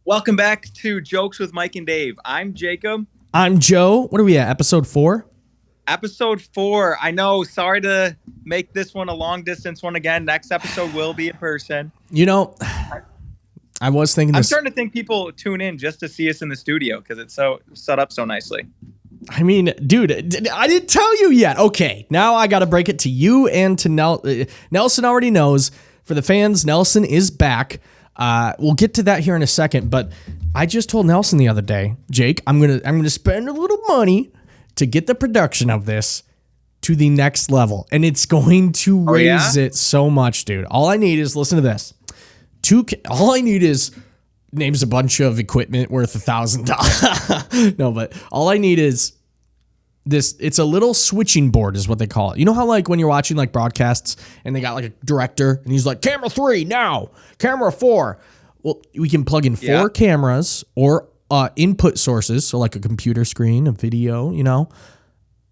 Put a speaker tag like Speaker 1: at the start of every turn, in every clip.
Speaker 1: Welcome back to Jokes with Mike and Dave. I'm Jacob.
Speaker 2: I'm Joe. What are we at? Episode 4?
Speaker 1: Episode 4. I know. Sorry to make this one a long distance one again. Next episode will be in person.
Speaker 2: You know, I was thinking
Speaker 1: I'm
Speaker 2: this.
Speaker 1: starting to think people tune in just to see us in the studio because it's so set up so nicely.
Speaker 2: I mean, dude, I didn't tell you yet. Okay, now I got to break it to you and to Nelson already knows. For the fans, Nelson is back. We'll get to that here in a second, but I just told Nelson the other day, Jake, I'm gonna spend a little money to get the production of this to the next level, and it's going to raise it so much, dude. All I need is listen to this. All I need is names a bunch of equipment worth $1,000. No, but all I need is this. It's a little switching board is what they call it. You know how like when you're watching like broadcasts and they got like a director and he's like, camera 3 now, camera 4. Well, we can plug in 4 cameras or input sources. So like a computer screen, a video, you know,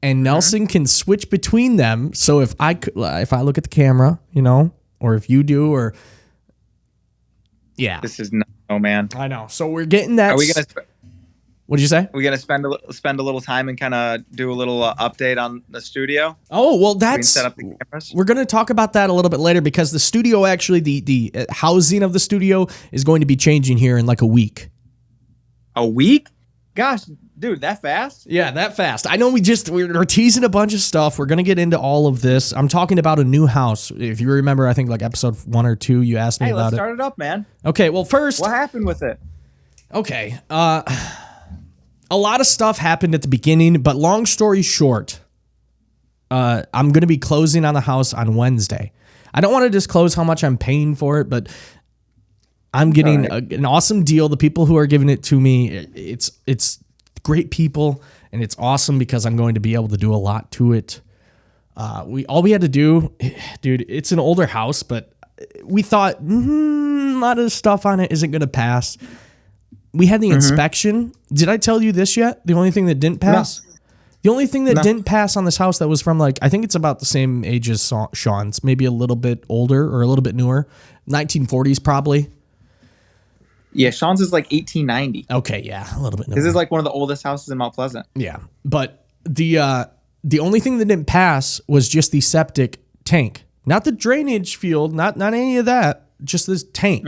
Speaker 2: and Nelson can switch between them. So if I look at the camera, you know, or if you do, or yeah,
Speaker 1: this is no man.
Speaker 2: I know. So we're getting that.
Speaker 1: Are we gonna?
Speaker 2: What did you say?
Speaker 1: Are we gonna spend a little time and kind of do a little update on the studio?
Speaker 2: Oh well, that's
Speaker 1: set up the cameras.
Speaker 2: We're gonna talk about that a little bit later because the studio actually the housing of the studio is going to be changing here in like a week.
Speaker 1: A week? Gosh, dude, that fast?
Speaker 2: Yeah, that fast. I know we're teasing a bunch of stuff. We're gonna get into all of this. I'm talking about a new house. If you remember, I think like episode 1 or 2, you asked me about it.
Speaker 1: Let's start it up, man.
Speaker 2: Okay, well first,
Speaker 1: what happened with it?
Speaker 2: Okay, a lot of stuff happened at the beginning, but long story short, I'm going to be closing on the house on Wednesday. I don't want to disclose how much I'm paying for it, but I'm getting an awesome deal. The people who are giving it to me, it's great people, and it's awesome because I'm going to be able to do a lot to it. All we had to do, dude, it's an older house, but we thought a lot of stuff on it isn't going to pass. We had the inspection. Did I tell you this yet? The only thing that didn't pass? No. The only thing that didn't pass on this house that was from like, I think it's about the same age as Sean's, maybe a little bit older or a little bit newer. 1940s probably.
Speaker 1: Yeah, Sean's is like 1890.
Speaker 2: Okay, yeah, a little bit newer.
Speaker 1: This is like one of the oldest houses in Mount Pleasant.
Speaker 2: Yeah, but the only thing that didn't pass was just the septic tank. Not the drainage field, not any of that, just this tank.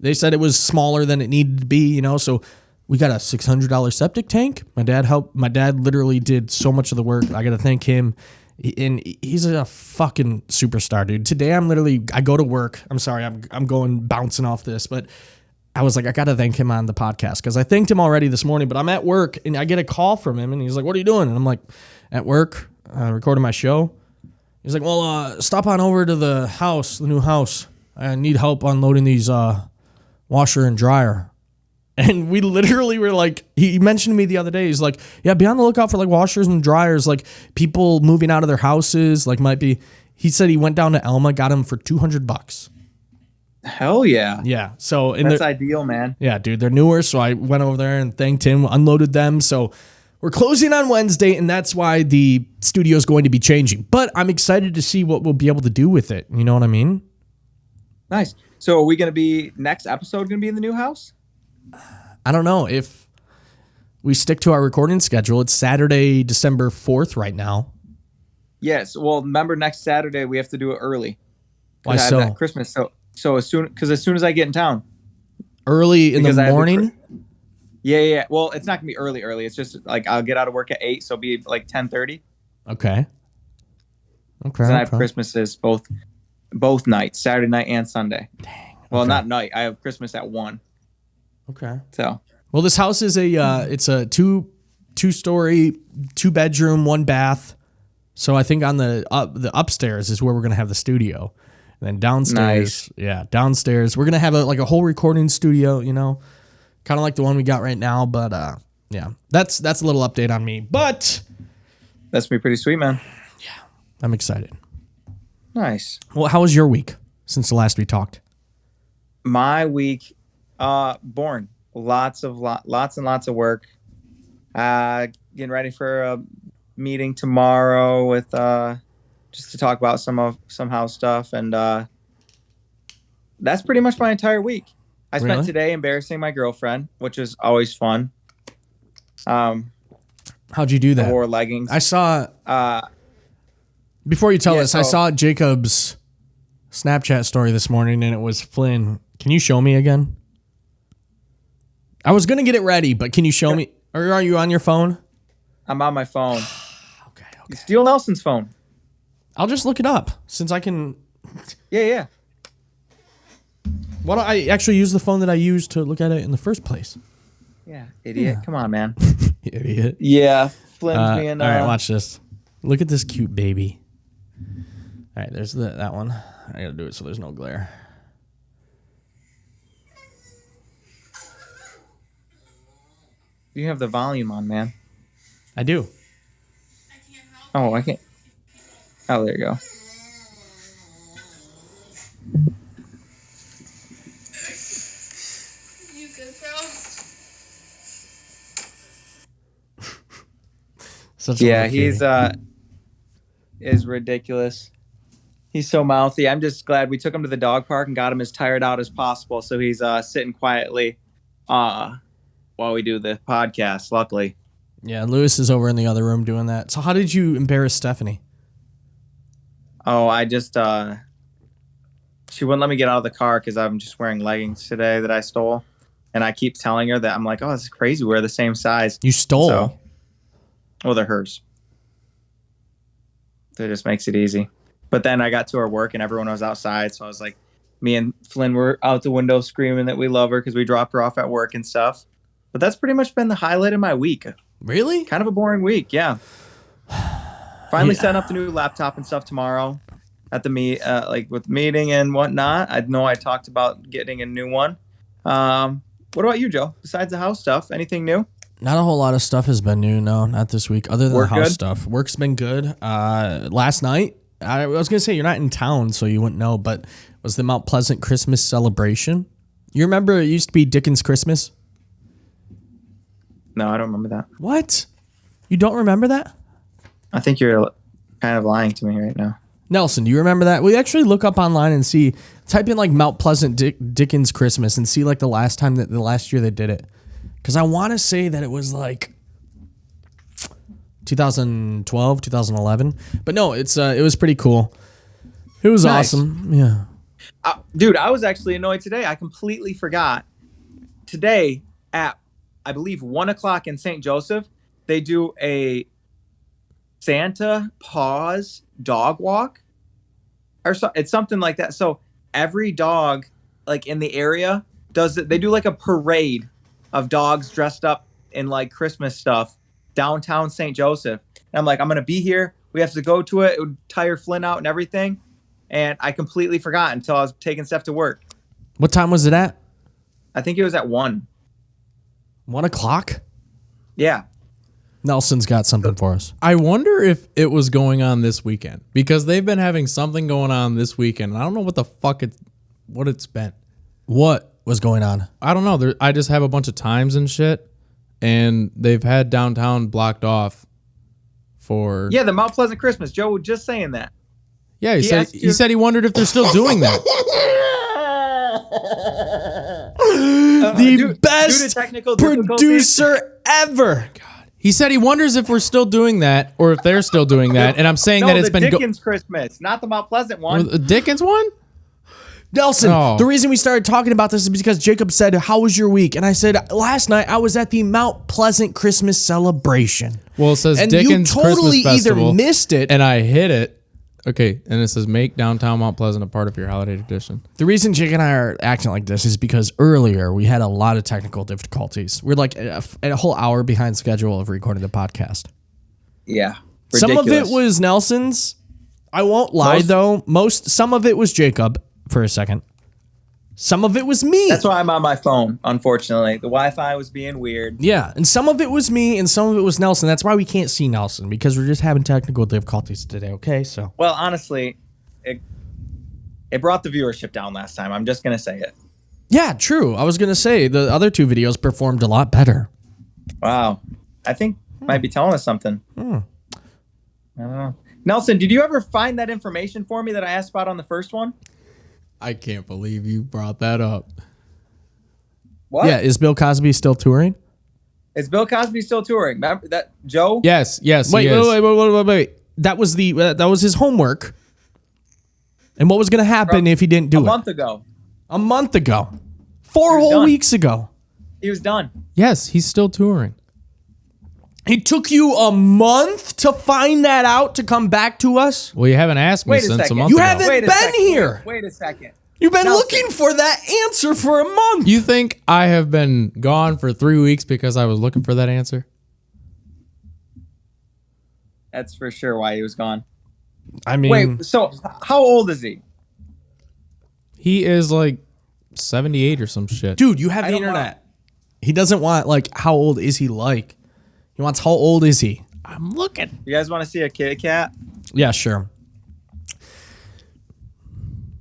Speaker 2: They said it was smaller than it needed to be, you know, so we got a $600 septic tank. My dad helped. My dad literally did so much of the work. I got to thank him. And he's a fucking superstar, dude. Today I go to work. I'm sorry, I'm going bouncing off this, but I was like, I got to thank him on the podcast because I thanked him already this morning, but I'm at work and I get a call from him and he's like, what are you doing? And I'm like, at work, recording my show. He's like, well, stop on over to the house, the new house. I need help unloading these, washer and dryer. And we literally were like, he mentioned to me the other day, he's like, yeah, be on the lookout for like washers and dryers, like people moving out of their houses, like might be, he said he went down to Elma, got him for $200.
Speaker 1: Hell yeah.
Speaker 2: Yeah. So
Speaker 1: that's ideal, man.
Speaker 2: Yeah, dude, they're newer. So I went over there and thanked him, unloaded them. So we're closing on Wednesday, and that's why the studio is going to be changing. But I'm excited to see what we'll be able to do with it. You know what I mean?
Speaker 1: Nice. So are we going to be, next episode going to be in the new house?
Speaker 2: I don't know. If we stick to our recording schedule, it's Saturday, December 4th right now.
Speaker 1: Yes. Well, remember next Saturday, we have to do it early.
Speaker 2: Why so?
Speaker 1: That Christmas. So as soon as I get in town.
Speaker 2: Early in the morning?
Speaker 1: Yeah. Well, it's not going to be early. It's just like I'll get out of work at 8, so it'll be like 10:30.
Speaker 2: Okay.
Speaker 1: I have Christmases both nights, Saturday night and Sunday.
Speaker 2: Dang.
Speaker 1: Well, not night. I have Christmas at 1.
Speaker 2: Okay.
Speaker 1: So.
Speaker 2: Well, this house is it's a two-story, 2-bedroom, 1 bath. So I think on the upstairs is where we're gonna have the studio, and then downstairs, downstairs we're gonna have a whole recording studio. You know, kind of like the one we got right now. But yeah, that's a little update on me. But
Speaker 1: that's gonna be pretty sweet, man.
Speaker 2: Yeah, I'm excited.
Speaker 1: Nice.
Speaker 2: Well, how was your week since the last we talked?
Speaker 1: My week, boring. Lots and lots of work. Getting ready for a meeting tomorrow with just to talk about some house stuff, and that's pretty much my entire week. I spent
Speaker 2: Really?
Speaker 1: today embarrassing my girlfriend, which is always fun.
Speaker 2: How'd you do
Speaker 1: I
Speaker 2: that?
Speaker 1: wore leggings.
Speaker 2: I saw,
Speaker 1: Uh,
Speaker 2: before you tell
Speaker 1: yeah,
Speaker 2: us, I
Speaker 1: so
Speaker 2: saw Jacob's Snapchat story this morning and it was Flynn. Can you show me again? I was going to get it ready, but can you show me? Or are you on your phone?
Speaker 1: I'm on my phone.
Speaker 2: Okay.
Speaker 1: You steal Nelson's phone.
Speaker 2: I'll just look it up since I can.
Speaker 1: Yeah.
Speaker 2: Why don't I actually use the phone that I used to look at it in the first place?
Speaker 1: Yeah, idiot. Come on, man.
Speaker 2: Idiot.
Speaker 1: Yeah, Flynn's being.
Speaker 2: All right, watch this. Look at this cute baby. All right, there's that one. I gotta do it so there's no glare.
Speaker 1: You have the volume on, man.
Speaker 2: I do.
Speaker 1: Oh, I can't. Oh, there you go.
Speaker 3: You good, bro?
Speaker 2: Such a
Speaker 1: Yeah,
Speaker 2: little
Speaker 1: he's
Speaker 2: cutie.
Speaker 1: is ridiculous. He's so mouthy. I'm just glad we took him to the dog park and got him as tired out as possible. So he's sitting quietly while we do the podcast, luckily.
Speaker 2: Yeah, Lewis is over in the other room doing that. So how did you embarrass Stephanie?
Speaker 1: Oh, I just she wouldn't let me get out of the car because I'm just wearing leggings today that I stole. And I keep telling her that I'm like, oh, this is crazy. We're the same size.
Speaker 2: You stole.
Speaker 1: So, well, they're hers. So it just makes it easy. But then I got to her work and everyone was outside. So I was like, me and Flynn were out the window screaming that we love her because we dropped her off at work and stuff. But that's pretty much been the highlight of my week.
Speaker 2: Really?
Speaker 1: Kind of a boring week, yeah. Finally setting up the new laptop and stuff tomorrow at the like with meeting and whatnot. I know I talked about getting a new one. What about you, Joe? Besides the house stuff, anything new?
Speaker 2: Not a whole lot of stuff has been new, no, not this week. Other than
Speaker 1: Work
Speaker 2: the house
Speaker 1: good?
Speaker 2: stuff. Work's been good. Last night, I was going to say you're not in town, so you wouldn't know, but was the Mount Pleasant Christmas celebration. You remember it used to be Dickens Christmas?
Speaker 1: No, I don't remember that.
Speaker 2: What? You don't remember that?
Speaker 1: I think you're kind of lying to me right now.
Speaker 2: Nelson, do you remember that? We actually look up online and see, type in like Mount Pleasant Dickens Christmas and see like the last year they did it. Because I want to say that it was like 2012, 2011. But no, it was pretty cool. It was
Speaker 1: Nice.
Speaker 2: awesome. Yeah.
Speaker 1: Dude, I was actually annoyed today. I completely forgot. Today at, I believe, 1 o'clock in St. Joseph, they do a Santa Paws dog walk. Or so, it's something like that. So every dog, like in the area, does it. They do like a parade of dogs dressed up in like Christmas stuff downtown St. Joseph. And I'm like, I'm gonna be here. We have to go to it. It would tire Flynn out and everything. And I completely forgot until I was taking Steph to work.
Speaker 2: What time was it at?
Speaker 1: I think it was at 1.
Speaker 2: 1 o'clock?
Speaker 1: Yeah.
Speaker 2: Nelson's got something for us.
Speaker 4: I wonder if it was going on this weekend because they've been having something going on this weekend. I don't know what the fuck what it's been.
Speaker 2: What was going on?
Speaker 4: I don't know. I just have a bunch of times and shit, and they've had downtown blocked off for.
Speaker 1: Yeah, the Mount Pleasant Christmas. Joe was just saying that.
Speaker 4: Yeah,
Speaker 1: He asked
Speaker 4: he
Speaker 1: you-
Speaker 4: said he wondered if they're still doing that.
Speaker 2: The
Speaker 1: due to
Speaker 2: best
Speaker 1: technical difficulties.
Speaker 2: producer ever.
Speaker 4: He said he wonders if we're still doing that or if they're still doing that. And I'm saying
Speaker 1: No,
Speaker 4: that it's
Speaker 1: the
Speaker 4: been
Speaker 1: Dickens Christmas, not the Mount Pleasant one.
Speaker 4: the Dickens one.
Speaker 2: Nelson,
Speaker 4: Oh.
Speaker 2: the reason we started talking about this is because Jacob said, "How was your week?" And I said, "Last night I was at the Mount Pleasant Christmas celebration."
Speaker 4: Well, it says
Speaker 2: And
Speaker 4: Dickens
Speaker 2: you totally
Speaker 4: Christmas
Speaker 2: either
Speaker 4: Festival,
Speaker 2: missed it.
Speaker 4: and I hit it. Okay, and it says make downtown Mount Pleasant a part of your holiday tradition.
Speaker 2: The reason Jake and I are acting like this is because earlier we had a lot of technical difficulties. We're like a whole hour behind schedule of recording the podcast.
Speaker 1: Yeah.
Speaker 2: Some of it
Speaker 1: ridiculous.
Speaker 2: was Nelson's. I won't lie though. Some of it was Jacob for a second. Some of it was me.
Speaker 1: That's why I'm on my phone, unfortunately. The Wi-Fi was being weird.
Speaker 2: Yeah, and some of it was me and some of it was Nelson. That's why we can't see Nelson because we're just having technical difficulties today, okay? So,
Speaker 1: Well, honestly, it brought the viewership down last time. I'm just going to say it.
Speaker 2: yeah, true. I was going to say the other two videos performed a lot better.
Speaker 1: Wow. I think might be telling us something. I don't know. Nelson, did you ever find that information for me that I asked about on the first one?
Speaker 4: I can't believe you brought that up.
Speaker 1: What?
Speaker 2: Yeah, is Bill Cosby still touring?
Speaker 1: Is Bill Cosby still touring? Remember that, Joe?
Speaker 4: Yes,
Speaker 2: Wait,
Speaker 4: he is.
Speaker 2: wait. That was his homework. And what was going to happen if he didn't do
Speaker 1: A
Speaker 2: it?
Speaker 1: month ago.
Speaker 2: A month ago. 4
Speaker 1: He was
Speaker 2: whole
Speaker 1: done.
Speaker 2: weeks ago.
Speaker 1: He was done.
Speaker 4: Yes, he's still touring.
Speaker 2: It took you a month to find that out to come back to us?
Speaker 4: Well, you haven't asked me
Speaker 1: Wait a
Speaker 4: since a
Speaker 1: second.
Speaker 4: month
Speaker 2: You
Speaker 4: ago.
Speaker 2: haven't
Speaker 1: Wait a
Speaker 2: been
Speaker 1: second.
Speaker 2: here.
Speaker 1: Wait a second.
Speaker 2: You've been
Speaker 1: Nelson.
Speaker 2: looking for that answer for a month.
Speaker 4: You think I have been gone for 3 weeks because I was looking for that answer?
Speaker 1: That's for sure why he was gone.
Speaker 2: I mean,
Speaker 1: Wait, so how old is he?
Speaker 4: He is like 78 or some shit.
Speaker 2: dude, you have the
Speaker 1: don't
Speaker 2: internet. He doesn't want, like, how old is he like? He wants how old is he?
Speaker 4: I'm looking.
Speaker 1: You guys want to see a kitty cat?
Speaker 2: Yeah, sure.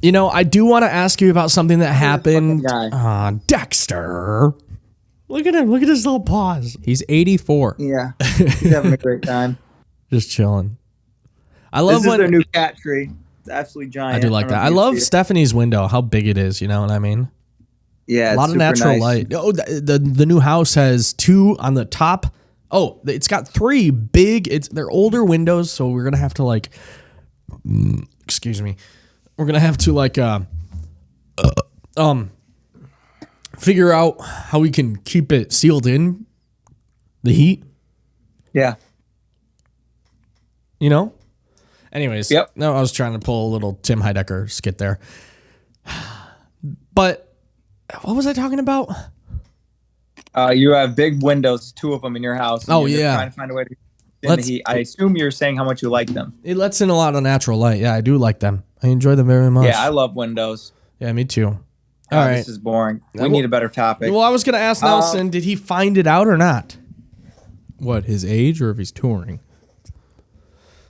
Speaker 2: You know, I do want to ask you about something that happened.
Speaker 1: guy.
Speaker 2: Dexter. Look at him. Look at his little paws.
Speaker 4: He's 84.
Speaker 1: Yeah. He's having a great time.
Speaker 2: Just chilling. I love
Speaker 1: This is
Speaker 2: when
Speaker 1: their new cat tree. It's absolutely giant.
Speaker 2: I do like
Speaker 1: don't know
Speaker 2: that.
Speaker 1: if
Speaker 2: I
Speaker 1: you
Speaker 2: love
Speaker 1: see it.
Speaker 2: Stephanie's window, how big it is, you know what I mean?
Speaker 1: Yeah,
Speaker 2: A lot of natural light. Oh, the new house has 2 on the top. Oh, it's got 3 big. They're older windows, so we're gonna have to like. Excuse me. We're gonna have to like figure out how we can keep it sealed in the heat.
Speaker 1: Yeah.
Speaker 2: You know. Anyways,
Speaker 1: Yep.
Speaker 2: No, I was trying to pull a little Tim Heidecker skit there. But what was I talking about?
Speaker 1: You have big windows, 2 of them in your house. and
Speaker 2: Oh,
Speaker 1: you're just
Speaker 2: yeah.
Speaker 1: trying to find a way to in
Speaker 2: Let's-
Speaker 1: the heat. I assume you're saying how much you like them.
Speaker 2: It lets in a lot of natural light. Yeah, I do like them. I enjoy them very much.
Speaker 1: Yeah, I love windows.
Speaker 2: Yeah, me too.
Speaker 1: Oh,
Speaker 2: All right.
Speaker 1: This is boring. We
Speaker 2: well-
Speaker 1: need a better topic.
Speaker 2: Well, I was going to ask Nelson, did he find it out or not?
Speaker 4: What, his age or if he's touring?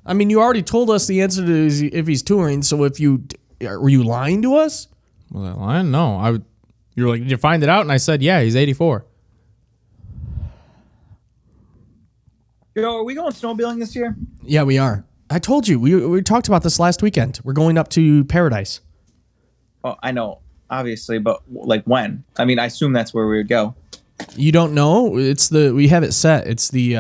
Speaker 2: I mean, you already told us the answer to if he's touring. So were you lying to us?
Speaker 4: Was I lying? No. You were like, did you find it out? And I said, yeah, he's 84.
Speaker 1: Yo, are we going snowmobiling this year?
Speaker 2: Yeah, we are. I told you. We talked about this last weekend. We're going up to Paradise.
Speaker 1: Oh, I know, obviously, but like when? I mean, I assume that's where we would go.
Speaker 2: You don't know? We have it set. It's the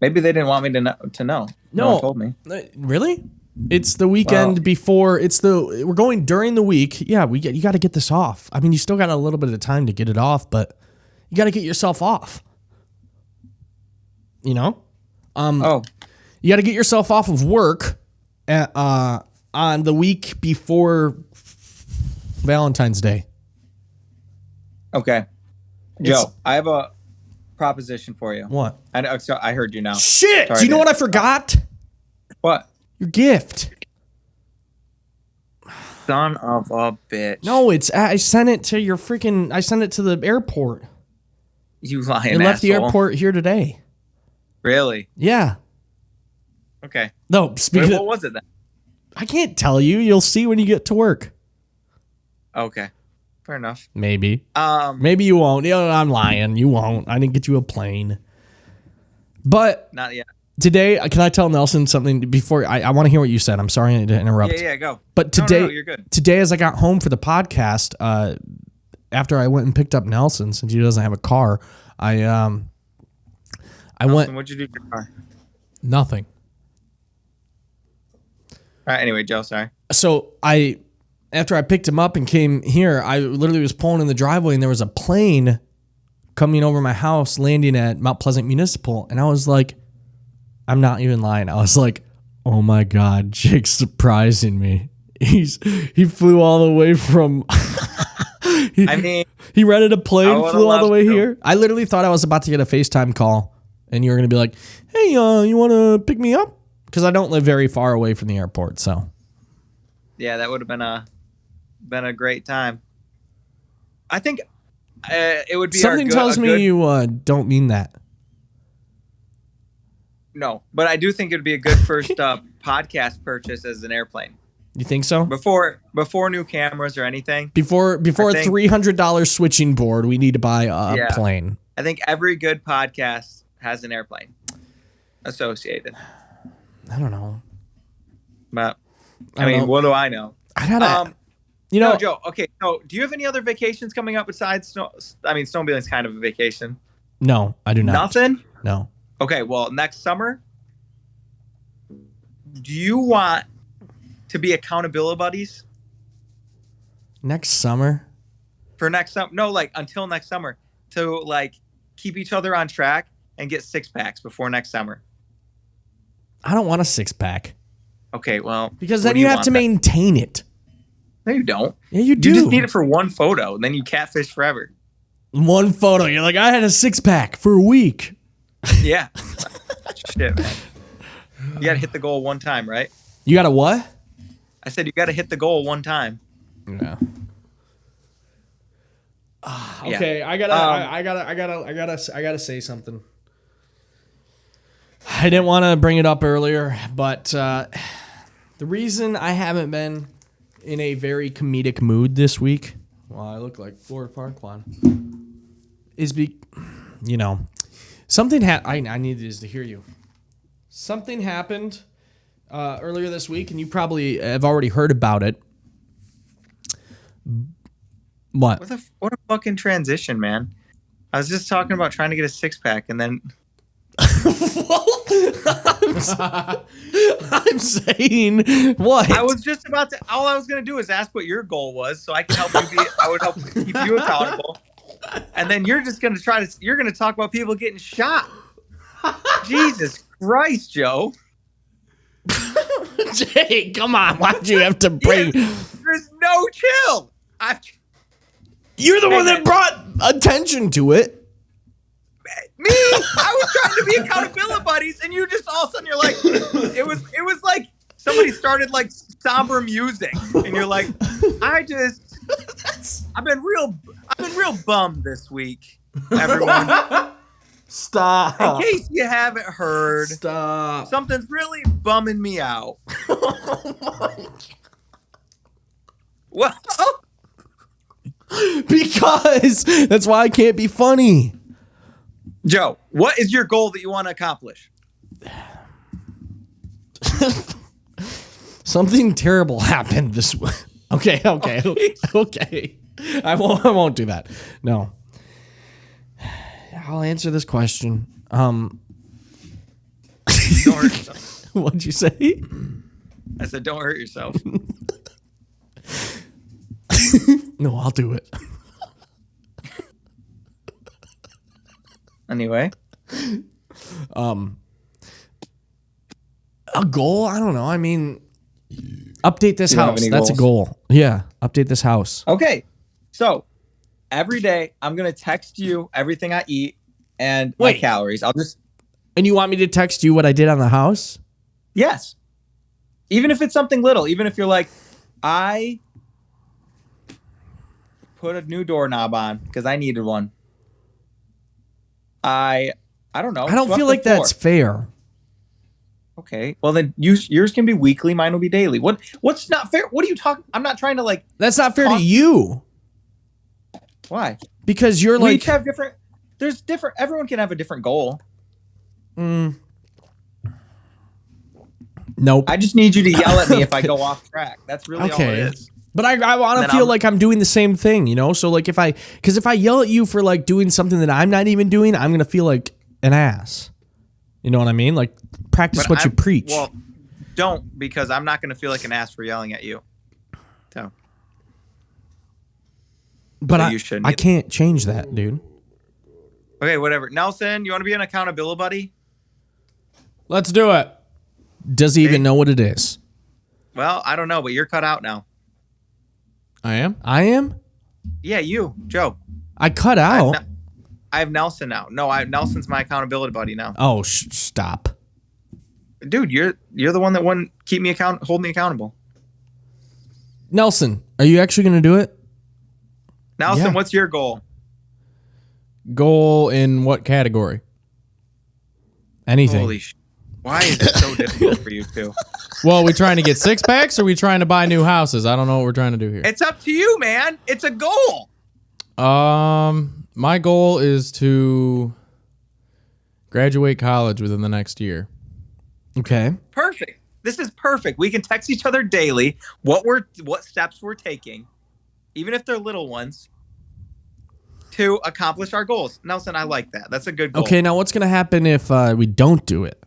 Speaker 1: Maybe they didn't want me to know. No one told me.
Speaker 2: Really? It's the weekend before. We're going during the week. Yeah, you got to get this off. I mean, you still got a little bit of time to get it off, but you got to get yourself off. You know? You got to get yourself off of work on the week before Valentine's Day.
Speaker 1: Okay. Joe, I have a proposition for you.
Speaker 2: What?
Speaker 1: I know, so I heard you now.
Speaker 2: Shit!
Speaker 1: Sorry,
Speaker 2: Do you know
Speaker 1: Dan.
Speaker 2: what I forgot?
Speaker 1: What?
Speaker 2: Your gift.
Speaker 1: Son of a bitch.
Speaker 2: No, I sent it to your freaking. I sent it to the airport.
Speaker 1: You lying
Speaker 2: It left the
Speaker 1: asshole.
Speaker 2: airport here today.
Speaker 1: Really?
Speaker 2: Yeah.
Speaker 1: Okay.
Speaker 2: No,
Speaker 1: Wait,
Speaker 2: speaking
Speaker 1: what
Speaker 2: of,
Speaker 1: was it then?
Speaker 2: I can't tell you. You'll see when you get to work.
Speaker 1: Okay. Fair enough.
Speaker 2: Maybe. Maybe you won't. I'm lying. You won't. I didn't get you a plane. But
Speaker 1: Not yet.
Speaker 2: today, can I tell Nelson something before? I want to hear what you said. I'm sorry to interrupt.
Speaker 1: Yeah, go.
Speaker 2: But
Speaker 1: No,
Speaker 2: today,
Speaker 1: no, you're good.
Speaker 2: today, as I got home for the podcast, after I went and picked up Nelson, since he doesn't have a car, I went.
Speaker 1: What'd you do to your car?
Speaker 4: Nothing.
Speaker 1: All right, anyway, Joe, sorry.
Speaker 2: So after I picked him up and came here, I literally was pulling in the driveway and there was a plane coming over my house, landing at Mount Pleasant Municipal. And I was like, I'm not even lying. I was like, oh my God, Jake's surprising me. He flew all the way from, he rented a
Speaker 1: I
Speaker 2: plane,
Speaker 1: would've
Speaker 2: flew all the
Speaker 1: loved
Speaker 2: way
Speaker 1: to.
Speaker 2: here. I literally thought I was about to get a FaceTime call and you were going to be like, hey, you want to pick me up? Because I don't live very far away from the airport, so.
Speaker 1: Yeah, that would have been a great time. I think it would be
Speaker 2: Something tells me you don't mean that.
Speaker 1: No, but I do think it would be a good first podcast purchase as an airplane.
Speaker 2: You think so?
Speaker 1: Before new cameras or anything.
Speaker 2: Before a
Speaker 1: I think-
Speaker 2: $300 switching board, we need to buy a
Speaker 1: Yeah.
Speaker 2: plane.
Speaker 1: I think every good podcast has an airplane associated.
Speaker 2: I don't know.
Speaker 1: But
Speaker 2: I
Speaker 1: I mean,
Speaker 2: don't know.
Speaker 1: what do I know?
Speaker 2: I gotta,
Speaker 1: No, Joe. Okay, so do you have any other vacations coming up besides snow? I mean, snowmobiling's kind of a vacation.
Speaker 2: no, I do not.
Speaker 1: Nothing.
Speaker 2: No.
Speaker 1: Okay, well, next summer, do you want to be accountability buddies
Speaker 2: Next summer?
Speaker 1: for next summer? No, like until next summer to like keep each other on track and get 6-packs before next summer.
Speaker 2: I don't want a 6-pack.
Speaker 1: Okay, well,
Speaker 2: Because
Speaker 1: what
Speaker 2: then
Speaker 1: do
Speaker 2: you have
Speaker 1: want
Speaker 2: to
Speaker 1: then?
Speaker 2: maintain it.
Speaker 1: No, you don't.
Speaker 2: Yeah, you do.
Speaker 1: You just need it for one photo, and then you catfish forever.
Speaker 2: One photo. You're like, I had a 6-pack for a week.
Speaker 1: Yeah. Shit, man. You got to hit the goal one time, right?
Speaker 2: You got a what?
Speaker 1: I said you got to hit the goal one time.
Speaker 2: Yeah.
Speaker 1: Yeah.
Speaker 2: Okay, I gotta say something. I didn't want to bring it up earlier, but the reason I haven't been in a very comedic mood this week, well, I look like Florida Farquaad, is something I need this to hear you. Something happened earlier this week, and you probably have already heard about it. What?
Speaker 1: What a fucking transition, man. I was just talking about trying to get a 6-pack, and then
Speaker 2: I'm saying what?
Speaker 1: I was just about to. All I was going to do is ask what your goal was, so I can help you be. I would help keep you accountable. And then you're just going to try to. You're going to talk about people getting shot. Jesus Christ, Joe.
Speaker 2: Jay, come on. Why'd you have to bring?
Speaker 1: There's no chill.
Speaker 2: You're the one that brought attention to it.
Speaker 1: Me? I was trying to be accountability buddies, and you just all of a sudden you're like, it was like somebody started like somber music, and you're like, I've been real bummed this week, everyone.
Speaker 2: Stop.
Speaker 1: In case you haven't heard,
Speaker 2: Stop.
Speaker 1: something's really bumming me out. Well,
Speaker 2: Because that's why I can't be funny.
Speaker 1: Joe, what is your goal that you want to accomplish?
Speaker 2: Something terrible happened this week. Okay. I won't do that. No. I'll answer this question.
Speaker 1: Don't hurt yourself.
Speaker 2: What'd you say?
Speaker 1: I said, don't hurt yourself.
Speaker 2: No, I'll do it.
Speaker 1: Anyway.
Speaker 2: A goal? I don't know. I mean, update this
Speaker 1: You don't have
Speaker 2: house.
Speaker 1: any
Speaker 2: That's a
Speaker 1: goals?
Speaker 2: goal. Yeah, update this house.
Speaker 1: Okay. So every day I'm going to text you everything I eat and my
Speaker 2: Wait.
Speaker 1: calories.
Speaker 2: And you want me to text you what I did on the house?
Speaker 1: Yes. Even if it's something little, even if you're like, I put a new doorknob on because I needed one. I don't know.
Speaker 2: I don't
Speaker 1: swept
Speaker 2: feel
Speaker 1: the
Speaker 2: like
Speaker 1: floor.
Speaker 2: that's fair.
Speaker 1: Okay. Well, then yours can be weekly. Mine will be daily. What's not fair? What are you talking? I'm not trying to like.
Speaker 2: That's not fair
Speaker 1: Talk-
Speaker 2: to you
Speaker 1: Why?
Speaker 2: because you're
Speaker 1: We
Speaker 2: like
Speaker 1: each have different. There's different. Everyone can have a different goal.
Speaker 2: Nope.
Speaker 1: I just need you to yell at me if I go off track. That's really all
Speaker 2: Okay.
Speaker 1: it is.
Speaker 2: But I want
Speaker 1: And
Speaker 2: to
Speaker 1: then
Speaker 2: feel
Speaker 1: I'm-
Speaker 2: like I'm doing the same thing, you know? So like if I yell at you for like doing something that I'm not even doing, I'm going to feel like an ass. You know what I mean? Like practice
Speaker 1: But
Speaker 2: what you preach.
Speaker 1: Well, don't, because I'm not going to feel like an ass for yelling at you. So,
Speaker 2: but
Speaker 1: so
Speaker 2: I
Speaker 1: you shouldn't
Speaker 2: I
Speaker 1: either.
Speaker 2: can't change that, dude.
Speaker 1: Okay, whatever. Nelson, you want to be an accountability buddy?
Speaker 4: Let's do it.
Speaker 2: Does he even know what it is?
Speaker 1: Well, I don't know, but you're cut out now.
Speaker 4: I am.
Speaker 2: I am?
Speaker 1: Yeah, you, Joe.
Speaker 2: I cut out.
Speaker 1: I have Nelson now. No, Nelson's my accountability buddy now.
Speaker 2: Oh, stop.
Speaker 1: Dude, you're the one that wouldn't hold me accountable.
Speaker 2: Nelson, are you actually going to do it?
Speaker 1: Nelson,
Speaker 2: Yeah.
Speaker 1: what's your goal?
Speaker 4: Goal in what category?
Speaker 2: Anything.
Speaker 1: Holy sh! Why is it so difficult for you two?
Speaker 4: Well, are we trying to get 6-packs or are we trying to buy new houses? I don't know what we're trying to do here.
Speaker 1: It's up to you, man. It's a goal.
Speaker 4: My goal is to graduate college within the next year.
Speaker 2: Okay.
Speaker 1: Perfect. This is perfect. We can text each other daily what steps we're taking, even if they're little ones, to accomplish our goals. Nelson, I like that. That's a good goal.
Speaker 2: Okay, now what's gonna happen if we don't do it?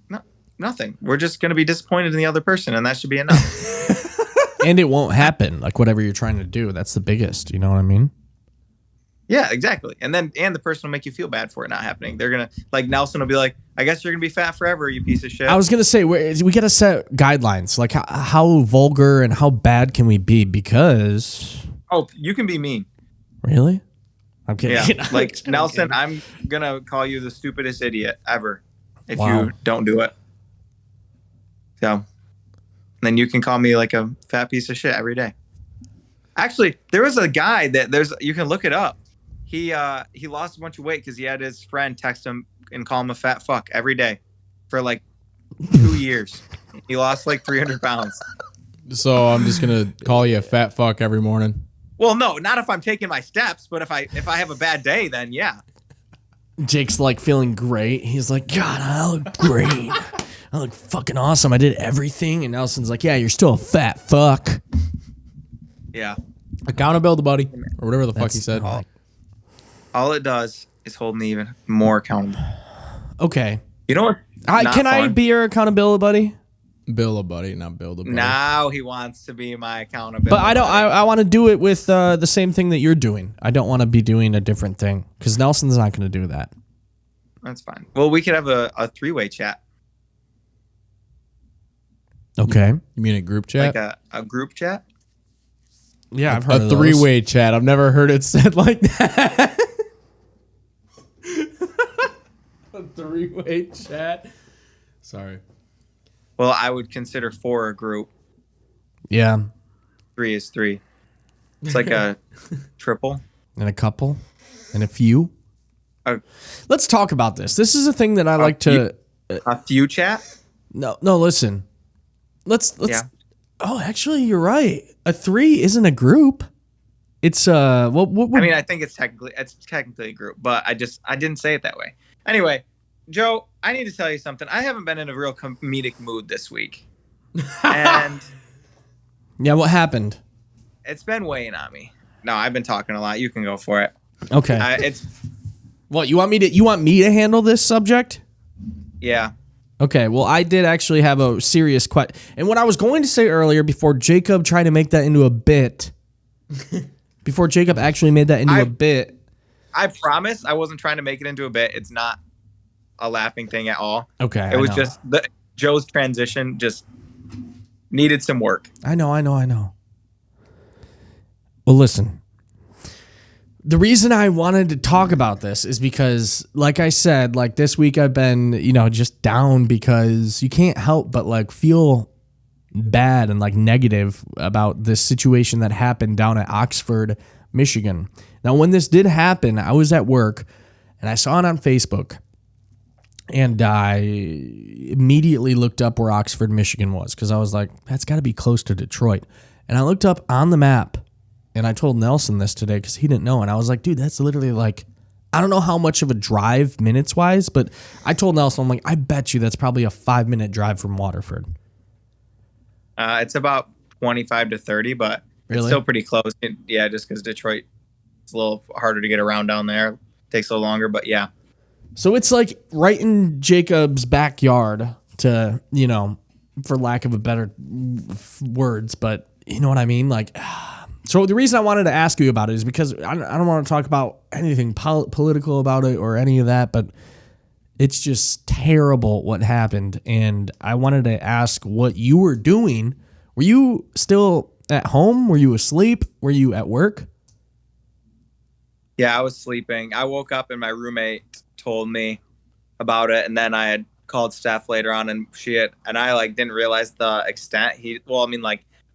Speaker 1: No, nothing. We're just going to be disappointed in the other person, and that should be enough.
Speaker 2: And it won't happen. Like whatever you're trying to do, that's the biggest. You know what I mean?
Speaker 1: Yeah, exactly. And the person will make you feel bad for it not happening. They're gonna like Nelson will be like, "I guess you're gonna be fat forever, you piece of shit."
Speaker 2: I was gonna say we gotta set guidelines. Like how vulgar and how bad can we be? Because
Speaker 1: you can be mean.
Speaker 2: really, I'm kidding.
Speaker 1: Yeah, like Nelson, I'm gonna call you the stupidest idiot ever if
Speaker 2: Wow.
Speaker 1: you don't do it. So then you can call me like a fat piece of shit every day. Actually, there was a guy you can look it up. He lost a bunch of weight because he had his friend text him and call him a fat fuck every day for like 2 years. He lost like 300 pounds.
Speaker 4: So I'm just gonna call you a fat fuck every morning.
Speaker 1: Well, no, not if I'm taking my steps, but if I have a bad day, then yeah.
Speaker 2: Jake's like feeling great. He's like, God, I look great. I look fucking awesome. I did everything. And Nelson's like, yeah, you're still a fat fuck.
Speaker 1: Yeah.
Speaker 4: Accountability buddy, or whatever the fuck he said.
Speaker 1: All it does is hold me even more accountable.
Speaker 2: Okay.
Speaker 1: You know what?
Speaker 2: Can I be your accountability buddy?
Speaker 4: Bill a buddy, not build a buddy.
Speaker 1: Now he wants to be my accountability.
Speaker 2: But I don't. I want to do it with the same thing that you're doing. I don't want to be doing a different thing because Nelson's not going to do that.
Speaker 1: That's fine. Well, we could have a three-way chat.
Speaker 2: Okay.
Speaker 4: You mean a group chat?
Speaker 1: Like a group chat?
Speaker 2: Yeah, I've heard
Speaker 4: A
Speaker 2: of those.
Speaker 4: three-way chat. I've never heard it said like that. A three-way chat. Sorry.
Speaker 1: Well, I would consider 4 a group.
Speaker 2: Yeah,
Speaker 1: 3 is 3. It's like a triple.
Speaker 2: and a couple, and a few.
Speaker 1: A,
Speaker 2: Let's talk about this. This is a thing that I like to.
Speaker 1: a few chat?
Speaker 2: No. Listen. Let's.
Speaker 1: Yeah.
Speaker 2: Oh, actually, you're right. A 3 isn't a group. It's what
Speaker 1: I mean, I think it's technically a group, but I didn't say it that way. Anyway, Joe, I need to tell you something. I haven't been in a real comedic mood this week, and
Speaker 2: Yeah, what happened?
Speaker 1: it's been weighing on me. No, I've been talking a lot. You can go for it.
Speaker 2: Okay.
Speaker 1: It's
Speaker 2: What you want me to handle this subject?
Speaker 1: yeah.
Speaker 2: Okay, well, I did actually have a serious question. And what I was going to say earlier before Jacob tried to make that into a bit, before Jacob actually made that into a bit.
Speaker 1: I promise I wasn't trying to make it into a bit. It's not a laughing thing at all.
Speaker 2: Okay.
Speaker 1: It was just Joe's transition just needed some work.
Speaker 2: I know. Well, listen. The reason I wanted to talk about this is because, like I said, like this week I've been, just down because you can't help but like feel bad and like negative about this situation that happened down at Oxford, Michigan. Now, when this did happen, I was at work and I saw it on Facebook and I immediately looked up where Oxford, Michigan was because I was like, that's got to be close to Detroit. And I looked up on the map. And I told Nelson this today because he didn't know. And I was like, dude, that's literally like, I don't know how much of a drive minutes wise, but I told Nelson, I'm like, I bet you that's probably a 5-minute drive from Waterford.
Speaker 1: It's about 25 to 30, but
Speaker 2: Really?
Speaker 1: it's still pretty close. Yeah, just because Detroit, it's a little harder to get around down there. Takes a little longer, but yeah.
Speaker 2: So it's like right in Jacob's backyard to, for lack of a better words, but you know what I mean? Like, so the reason I wanted to ask you about it is because I don't want to talk about anything political about it or any of that, but it's just terrible what happened. And I wanted to ask what you were doing. Were you still at home? Were you asleep? Were you at work?
Speaker 1: Yeah, I was sleeping. I woke up and my roommate told me about it, and then I had called Steph later on, and I didn't realize the extent.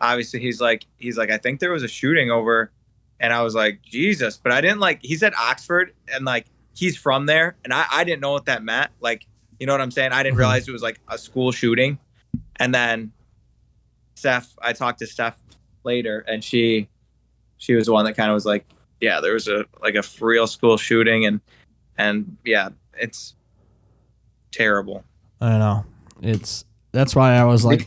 Speaker 1: Obviously he's like, I think there was a shooting over, and I was like, Jesus, but I didn't he said Oxford, and like he's from there, and I didn't know what that meant. Like, you know what I'm saying? I didn't realize it was like a school shooting. And then I talked to Steph later, and she was the one that kind of was like, yeah, there was a real school shooting, and yeah, it's terrible.
Speaker 2: I know. It's That's why I was like,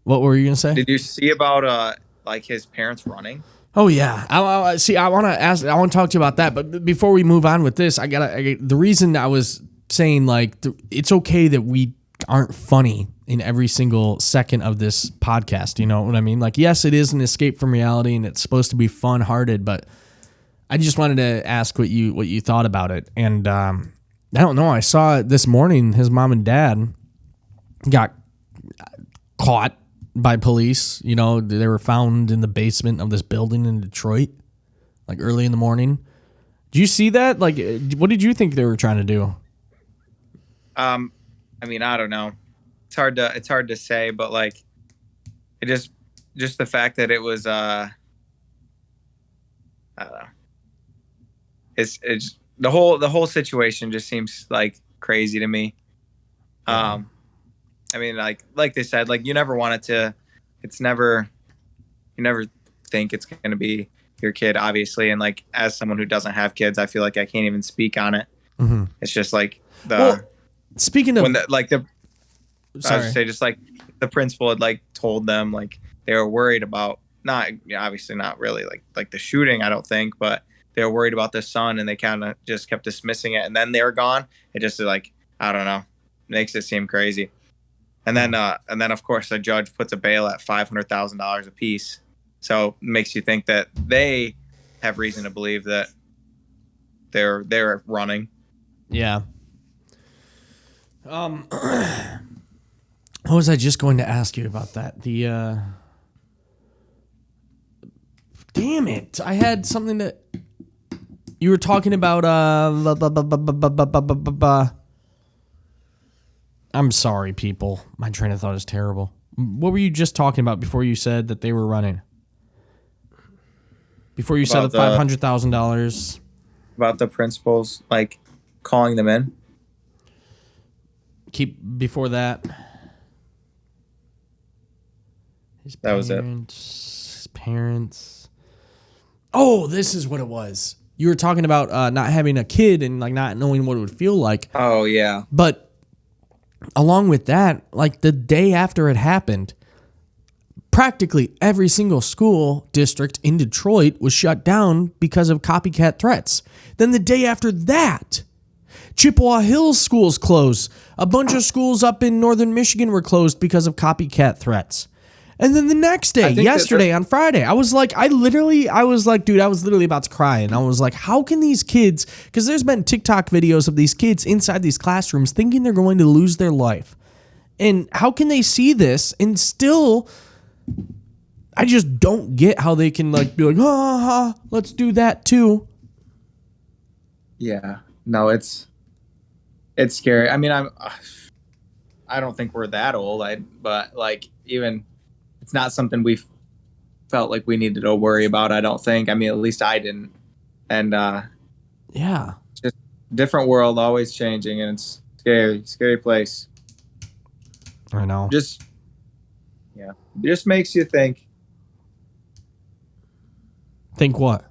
Speaker 2: what were you gonna say?
Speaker 1: Did you see about like his parents running?
Speaker 2: Oh yeah. See. I want to ask. I want to talk to you about that. But before we move on with this, the reason I was saying like it's okay that we aren't funny in every single second of this podcast. You know what I mean? Like, yes, it is an escape from reality, and it's supposed to be fun-hearted. But I just wanted to ask what you thought about it. And I don't know. I saw it this morning. His mom and dad got caught by police. You know, they were found in the basement of this building in Detroit, like early in the morning. Did you see that? Like, what did you think they were trying to do?
Speaker 1: I mean, I don't know. It's hard to say, but like, it just the fact that it was I don't know. It's the whole situation just seems like crazy to me. I mean, like they said, like you never want it to. You never think it's going to be your kid, obviously. And like as someone who doesn't have kids, I feel like I can't even speak on it. Mm-hmm. It's just like
Speaker 2: speaking of
Speaker 1: when I was
Speaker 2: sorry,
Speaker 1: say just like the principal had like told them like they were worried about obviously not really like the shooting, I don't think, but they were worried about the son and they kind of just kept dismissing it and then they were gone. It just like I don't know, makes it seem crazy. And then of course the judge puts a bail at $500,000 a piece. So it makes you think that they have reason to believe that they're running.
Speaker 2: Yeah. What was I just going to ask you about that? Damn it. I had something that you were talking about I'm sorry, people. My train of thought is terrible. What were you just talking about before you said that they were running? Before you said the $500,000
Speaker 1: about the principals like calling them in.
Speaker 2: Keep before that.
Speaker 1: That was it.
Speaker 2: His parents. Oh, this is what it was. You were talking about not having a kid and like not knowing what it would feel like.
Speaker 1: Oh yeah.
Speaker 2: But along with that, like the day after it happened, practically every single school district in Detroit was shut down because of copycat threats. Then the day after that, Chippewa Hills schools closed. A bunch of schools up in northern Michigan were closed because of copycat threats. And then the next day, yesterday on Friday, I was like, dude, I was literally about to cry. And I was like, how can these kids, because there's been TikTok videos of these kids inside these classrooms thinking they're going to lose their life. And how can they see this and still, I just don't get how they can like be like, let's do that too.
Speaker 1: Yeah, no, it's scary. I mean, I don't think we're that old, but like even it's not something we felt like we needed to worry about. I don't think. I mean, at least I didn't. And
Speaker 2: yeah,
Speaker 1: just different world, always changing, and it's scary place.
Speaker 2: I know.
Speaker 1: Just makes you think.
Speaker 2: Think what?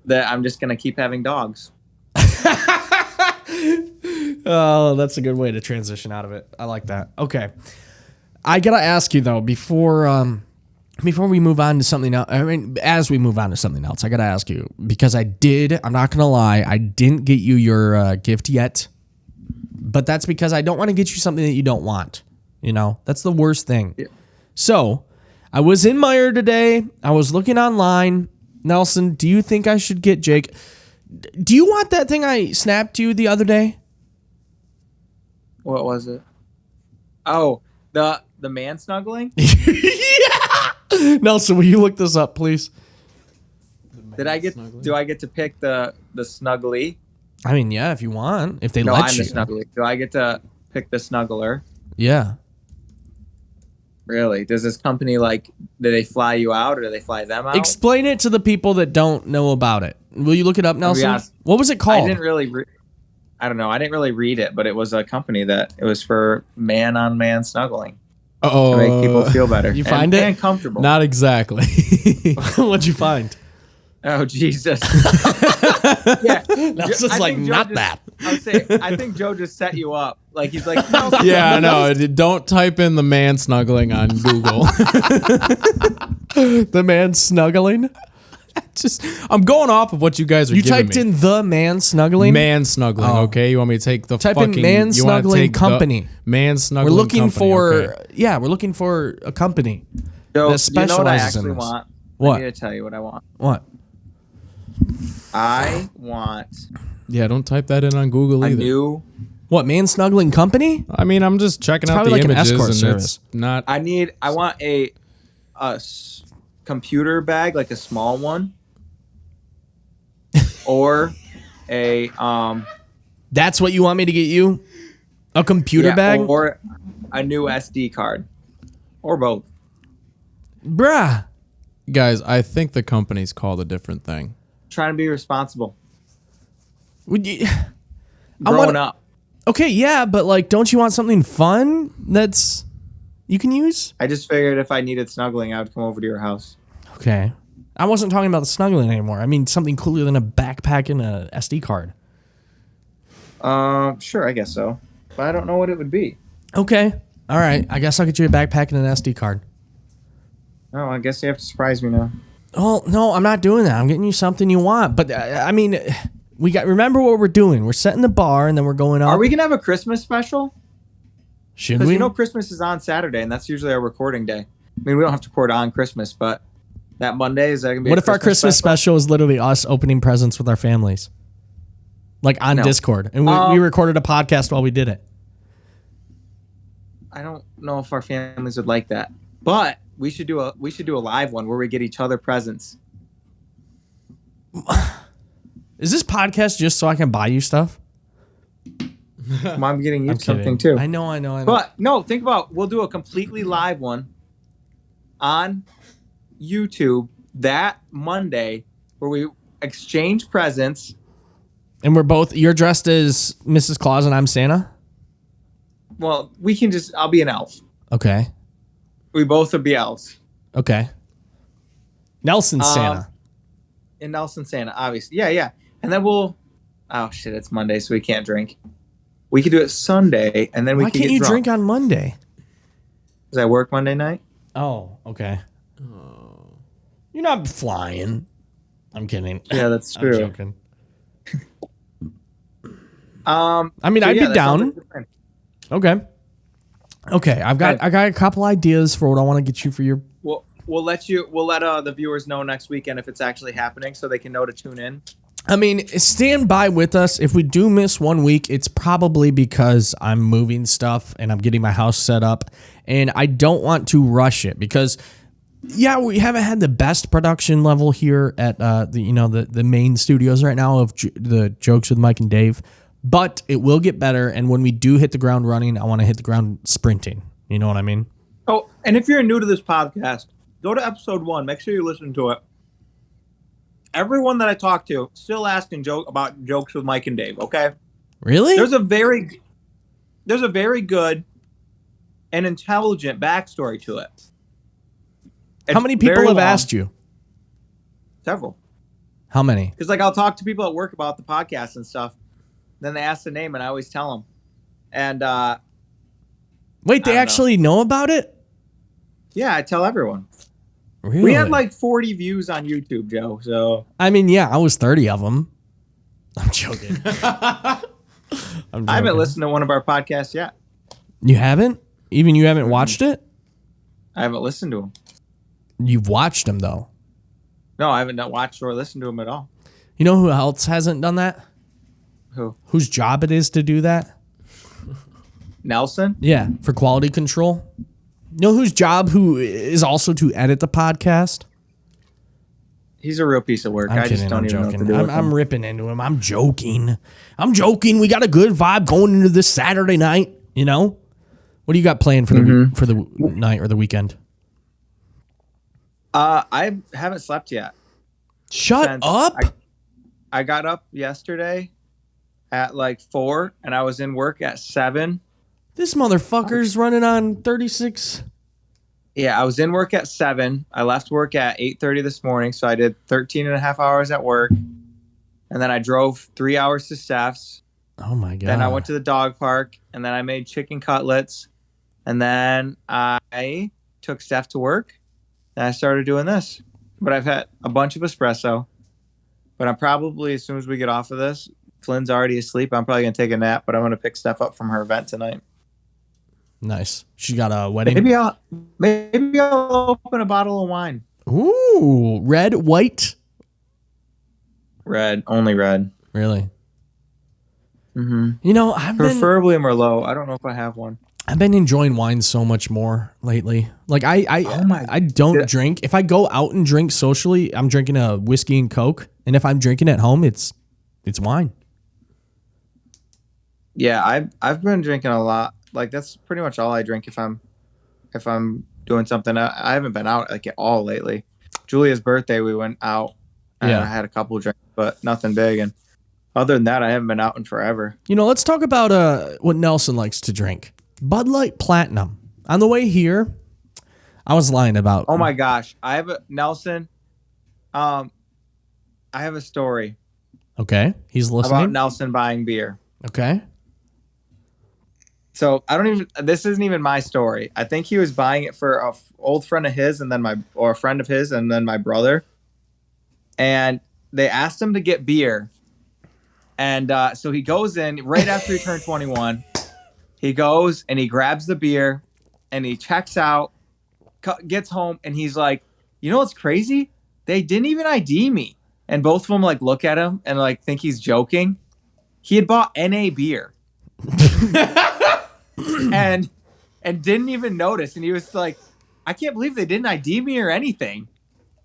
Speaker 1: That I'm just gonna keep having dogs.
Speaker 2: Oh, that's a good way to transition out of it. I like that. Okay. I gotta ask you though, before we move on to something else, I mean, as we move on to something else, I gotta ask you, because I'm not gonna lie, I didn't get you your gift yet, but that's because I don't want to get you something that you don't want. You know, that's the worst thing. Yeah. So, I was in Meijer today, I was looking online. Nelson, do you think I should get Jake? Do you want that thing I snapped you the other day?
Speaker 1: What was it? Oh, the man snuggling?
Speaker 2: Yeah. Nelson, will you look this up, please?
Speaker 1: Do I get to pick the snuggly?
Speaker 2: I mean, yeah, if you want. If they let you.
Speaker 1: No, I'm the snuggly. Do I get to pick the snuggler?
Speaker 2: Yeah.
Speaker 1: Really? Does this company do they fly you out or do they fly them out?
Speaker 2: Explain it to the people that don't know about it. Will you look it up, Nelson?
Speaker 1: Honest,
Speaker 2: what was it called?
Speaker 1: I didn't really I don't know. I didn't really read it, but it was a company that it was for man-on-man snuggling. To make people feel better.
Speaker 2: You find it?
Speaker 1: And comfortable.
Speaker 2: Not exactly. What'd you find?
Speaker 1: Oh, Jesus. Yeah,
Speaker 2: Nelson's
Speaker 1: I
Speaker 2: like,
Speaker 1: think Joe
Speaker 2: not
Speaker 1: just-
Speaker 2: that.
Speaker 1: I would say, I think Joe just set you up. Like he's like, no,
Speaker 4: Yeah, no, don't type in the man snuggling on Google.
Speaker 2: The man snuggling.
Speaker 4: I'm going off of what you guys are
Speaker 2: You
Speaker 4: giving
Speaker 2: typed
Speaker 4: me.
Speaker 2: in the man snuggling.
Speaker 4: Man snuggling, okay? You want me to take the
Speaker 2: Type in
Speaker 4: fucking...
Speaker 2: man
Speaker 4: you wanna
Speaker 2: snuggling
Speaker 4: take the
Speaker 2: company.
Speaker 4: Man
Speaker 2: We're
Speaker 4: snuggling
Speaker 2: looking
Speaker 4: company,
Speaker 2: for
Speaker 4: okay.
Speaker 2: we're looking for a company
Speaker 1: Joe,
Speaker 2: that
Speaker 1: you know what I
Speaker 2: specializes in
Speaker 1: actually
Speaker 2: this.
Speaker 1: want?
Speaker 2: What?
Speaker 1: I need to tell you what I want.
Speaker 2: What?
Speaker 1: I want
Speaker 4: Yeah, don't type that in on Google
Speaker 1: a
Speaker 4: either.
Speaker 1: new.
Speaker 2: What, man snuggling company?
Speaker 4: I mean, I'm just checking out the
Speaker 2: probably like an
Speaker 4: images,
Speaker 2: escort
Speaker 4: and
Speaker 2: service.
Speaker 4: it's not...
Speaker 1: I want a computer bag, like a small one, or a
Speaker 2: That's what you want me to get you? A computer bag?
Speaker 1: or a new SD card, or both.
Speaker 2: Bruh.
Speaker 4: Guys, I think the company's called a different thing.
Speaker 1: Trying to be responsible,
Speaker 2: Would you,
Speaker 1: growing up.
Speaker 2: okay, yeah, but like, don't you want something fun that's you can use?
Speaker 1: I just figured if I needed snuggling, I would come over to your house.
Speaker 2: Okay. I wasn't talking about the snuggling anymore. I mean something cooler than a backpack and a SD card.
Speaker 1: Sure, I guess so, but I don't know what it would be.
Speaker 2: Okay. All right. I guess I'll get you a backpack and an SD card.
Speaker 1: Oh, I guess you have to surprise me now.
Speaker 2: Oh, no, I'm not doing that. I'm getting you something you want. But I mean, remember what we're doing. We're setting the bar and then we're going up.
Speaker 1: Are we gonna have a Christmas special?
Speaker 2: Should
Speaker 1: Because
Speaker 2: we?
Speaker 1: you know Christmas is on Saturday, and that's usually our recording day. I mean, we don't have to record on Christmas, but that Monday is that gonna be?
Speaker 2: What
Speaker 1: a
Speaker 2: if our Christmas special is literally us opening presents with our families? Like on
Speaker 1: No.
Speaker 2: Discord. And we recorded a podcast while we did it.
Speaker 1: I don't know if our families would like that, but we should do a live one where we get each other presents.
Speaker 2: Is this podcast just so I can buy you stuff?
Speaker 1: I'm getting you
Speaker 2: I'm
Speaker 1: something
Speaker 2: kidding.
Speaker 1: too.
Speaker 2: I know.
Speaker 1: But no, think about we'll do a completely live one on YouTube that Monday where we exchange presents.
Speaker 2: And you're dressed as Mrs. Claus and I'm Santa?
Speaker 1: Well, I'll be an elf.
Speaker 2: Okay.
Speaker 1: We both would be elves.
Speaker 2: Okay. Nelson's Santa.
Speaker 1: And Nelson Santa, obviously. Yeah. And then oh shit, it's Monday, so we can't drink. We could do it Sunday, and then we
Speaker 2: Why
Speaker 1: could
Speaker 2: can't
Speaker 1: get
Speaker 2: you
Speaker 1: drunk.
Speaker 2: drink on Monday?
Speaker 1: Because I work Monday night.
Speaker 2: Oh, okay. You're not flying. I'm kidding.
Speaker 1: Yeah, that's
Speaker 2: I'm
Speaker 1: true.
Speaker 2: joking.
Speaker 1: I
Speaker 2: mean, I'd be
Speaker 1: that sounds
Speaker 2: down.
Speaker 1: like a good plan.
Speaker 2: Okay. I got a couple ideas for what I want to get you for your.
Speaker 1: We'll let the viewers know next weekend if it's actually happening, so they can know to tune in.
Speaker 2: I mean, stand by with us. If we do miss 1 week, it's probably because I'm moving stuff and I'm getting my house set up, and I don't want to rush it because, yeah, we haven't had the best production level here at the main studios right now of the Jokes with Mike and Dave, but it will get better. And when we do hit the ground running, I want to hit the ground sprinting. You know what I mean?
Speaker 1: Oh, and if you're new to this podcast, go to episode 1. Make sure you listen to it. Everyone that I talk to still asking about Jokes with Mike and Dave. Okay,
Speaker 2: Really?
Speaker 1: there's a very good and intelligent backstory to it.
Speaker 2: How many people have asked you?
Speaker 1: Several.
Speaker 2: How many?
Speaker 1: Because I'll talk to people at work about the podcast and stuff. Then they ask the name, and I always tell them. And
Speaker 2: Wait, they
Speaker 1: I don't
Speaker 2: actually know about it?
Speaker 1: yeah, I tell everyone.
Speaker 2: Really?
Speaker 1: We had like 40 views on YouTube, Joe. So
Speaker 2: I mean, yeah, I was 30 of them. I'm joking.
Speaker 1: I haven't listened to one of our podcasts yet.
Speaker 2: You haven't? Even you haven't watched it?
Speaker 1: I haven't listened to them.
Speaker 2: You've watched them, though.
Speaker 1: No, I haven't watched or listened to them at all.
Speaker 2: You know who else hasn't done that?
Speaker 1: Who?
Speaker 2: Whose job it is to do that?
Speaker 1: Nelson?
Speaker 2: Yeah, for quality control. You know whose job who is also to edit the podcast?
Speaker 1: He's a real piece of work. I just don't even know what to do with
Speaker 2: I'm
Speaker 1: him.
Speaker 2: ripping into him. I'm joking. We got a good vibe going into this Saturday night, you know? What do you got planned for the night or the weekend?
Speaker 1: I haven't slept yet.
Speaker 2: Shut up.
Speaker 1: I got up yesterday at like 4 and I was in work at 7.
Speaker 2: This motherfucker's running on 36.
Speaker 1: Yeah, I was in work at 7. I left work at 8:30 this morning, so I did 13 and a half hours at work. and then I drove 3 hours to Steph's.
Speaker 2: Oh my god.
Speaker 1: Then I went to the dog park, and then I made chicken cutlets, and then I took Steph to work, and I started doing this. But I've had a bunch of espresso. But I'm probably, as soon as we get off of this, Flynn's already asleep. I'm probably gonna take a nap, but I'm gonna pick Steph up from her event tonight.
Speaker 2: Nice. She got a wedding.
Speaker 1: Maybe I'll open a bottle of wine.
Speaker 2: Ooh, red, white.
Speaker 1: Red, only red.
Speaker 2: Really?
Speaker 1: Mm-hmm.
Speaker 2: You know,
Speaker 1: Preferably a Merlot. I don't know if I have one.
Speaker 2: I've been enjoying wine so much more lately. Like I don't drink. If I go out and drink socially, I'm drinking a whiskey and Coke, and if I'm drinking at home, it's wine.
Speaker 1: Yeah, I've been drinking a lot. Like that's pretty much all I drink if I'm doing something. I haven't been out like at all lately. Julia's birthday, we went out. And I had a couple drinks, but nothing big. And other than that, I haven't been out in forever.
Speaker 2: You know, let's talk about what Nelson likes to drink. Bud Light Platinum. On the way here, I was lying about.
Speaker 1: Oh my gosh, I have a Nelson. I have a story.
Speaker 2: Okay, he's listening.
Speaker 1: About Nelson buying beer.
Speaker 2: Okay.
Speaker 1: So this isn't even my story. I think he was buying it for a old friend of his, and then a friend of his, and then my brother. And they asked him to get beer. And so he goes in right after he turned 21. He goes and he grabs the beer and he checks out, gets home, and he's like, you know what's crazy? They didn't even ID me. And both of them like look at him and like think he's joking. He had bought NA beer. and didn't even notice. And he was like, I can't believe they didn't ID me or anything.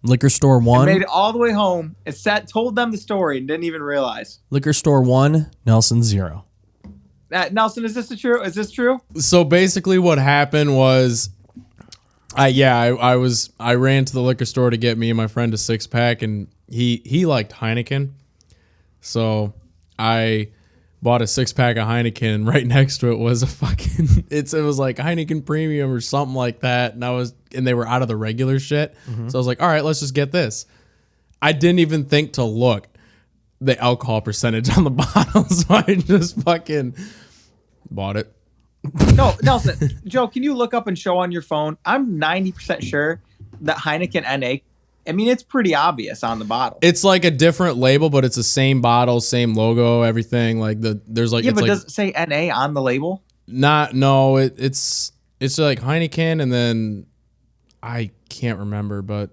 Speaker 2: Liquor Store 1.
Speaker 1: Made it all the way home. Told them the story and didn't even realize.
Speaker 2: Liquor Store 1, Nelson 0.
Speaker 1: Nelson, is this true?
Speaker 4: So basically what happened was I ran to the liquor store to get me and my friend a 6-pack, and he liked Heineken. So I bought a 6-pack of Heineken, and right next to it was a fucking it was like Heineken Premium or something like that, and they were out of the regular shit. Mm-hmm. So I was like, all right, let's just get this. I didn't even think to look the alcohol percentage on the bottle, so I just fucking bought it.
Speaker 1: No, Nelson, Joe, can you look up and show on your phone? I'm 90% sure that Heineken NA, I mean, it's pretty obvious on the bottle.
Speaker 4: It's like a different label, but it's the same bottle, same logo, everything. Like there's like,
Speaker 1: yeah, but does it say NA on the label?
Speaker 4: It's like Heineken, and then I can't remember, but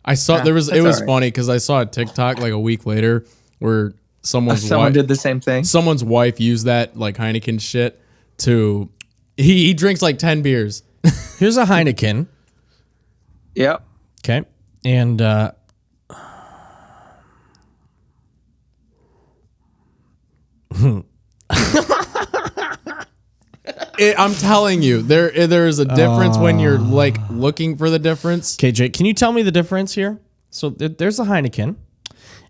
Speaker 4: I saw it was right. Funny because I saw a TikTok like a week later where someone
Speaker 1: did the same thing.
Speaker 4: Someone's wife used that like Heineken shit to he drinks like 10 beers.
Speaker 2: Here's a Heineken.
Speaker 1: Yep.
Speaker 2: Okay. And
Speaker 4: I'm telling you, there is a difference when you're like looking for the difference.
Speaker 2: Okay, Jake, can you tell me the difference here? So there's a Heineken,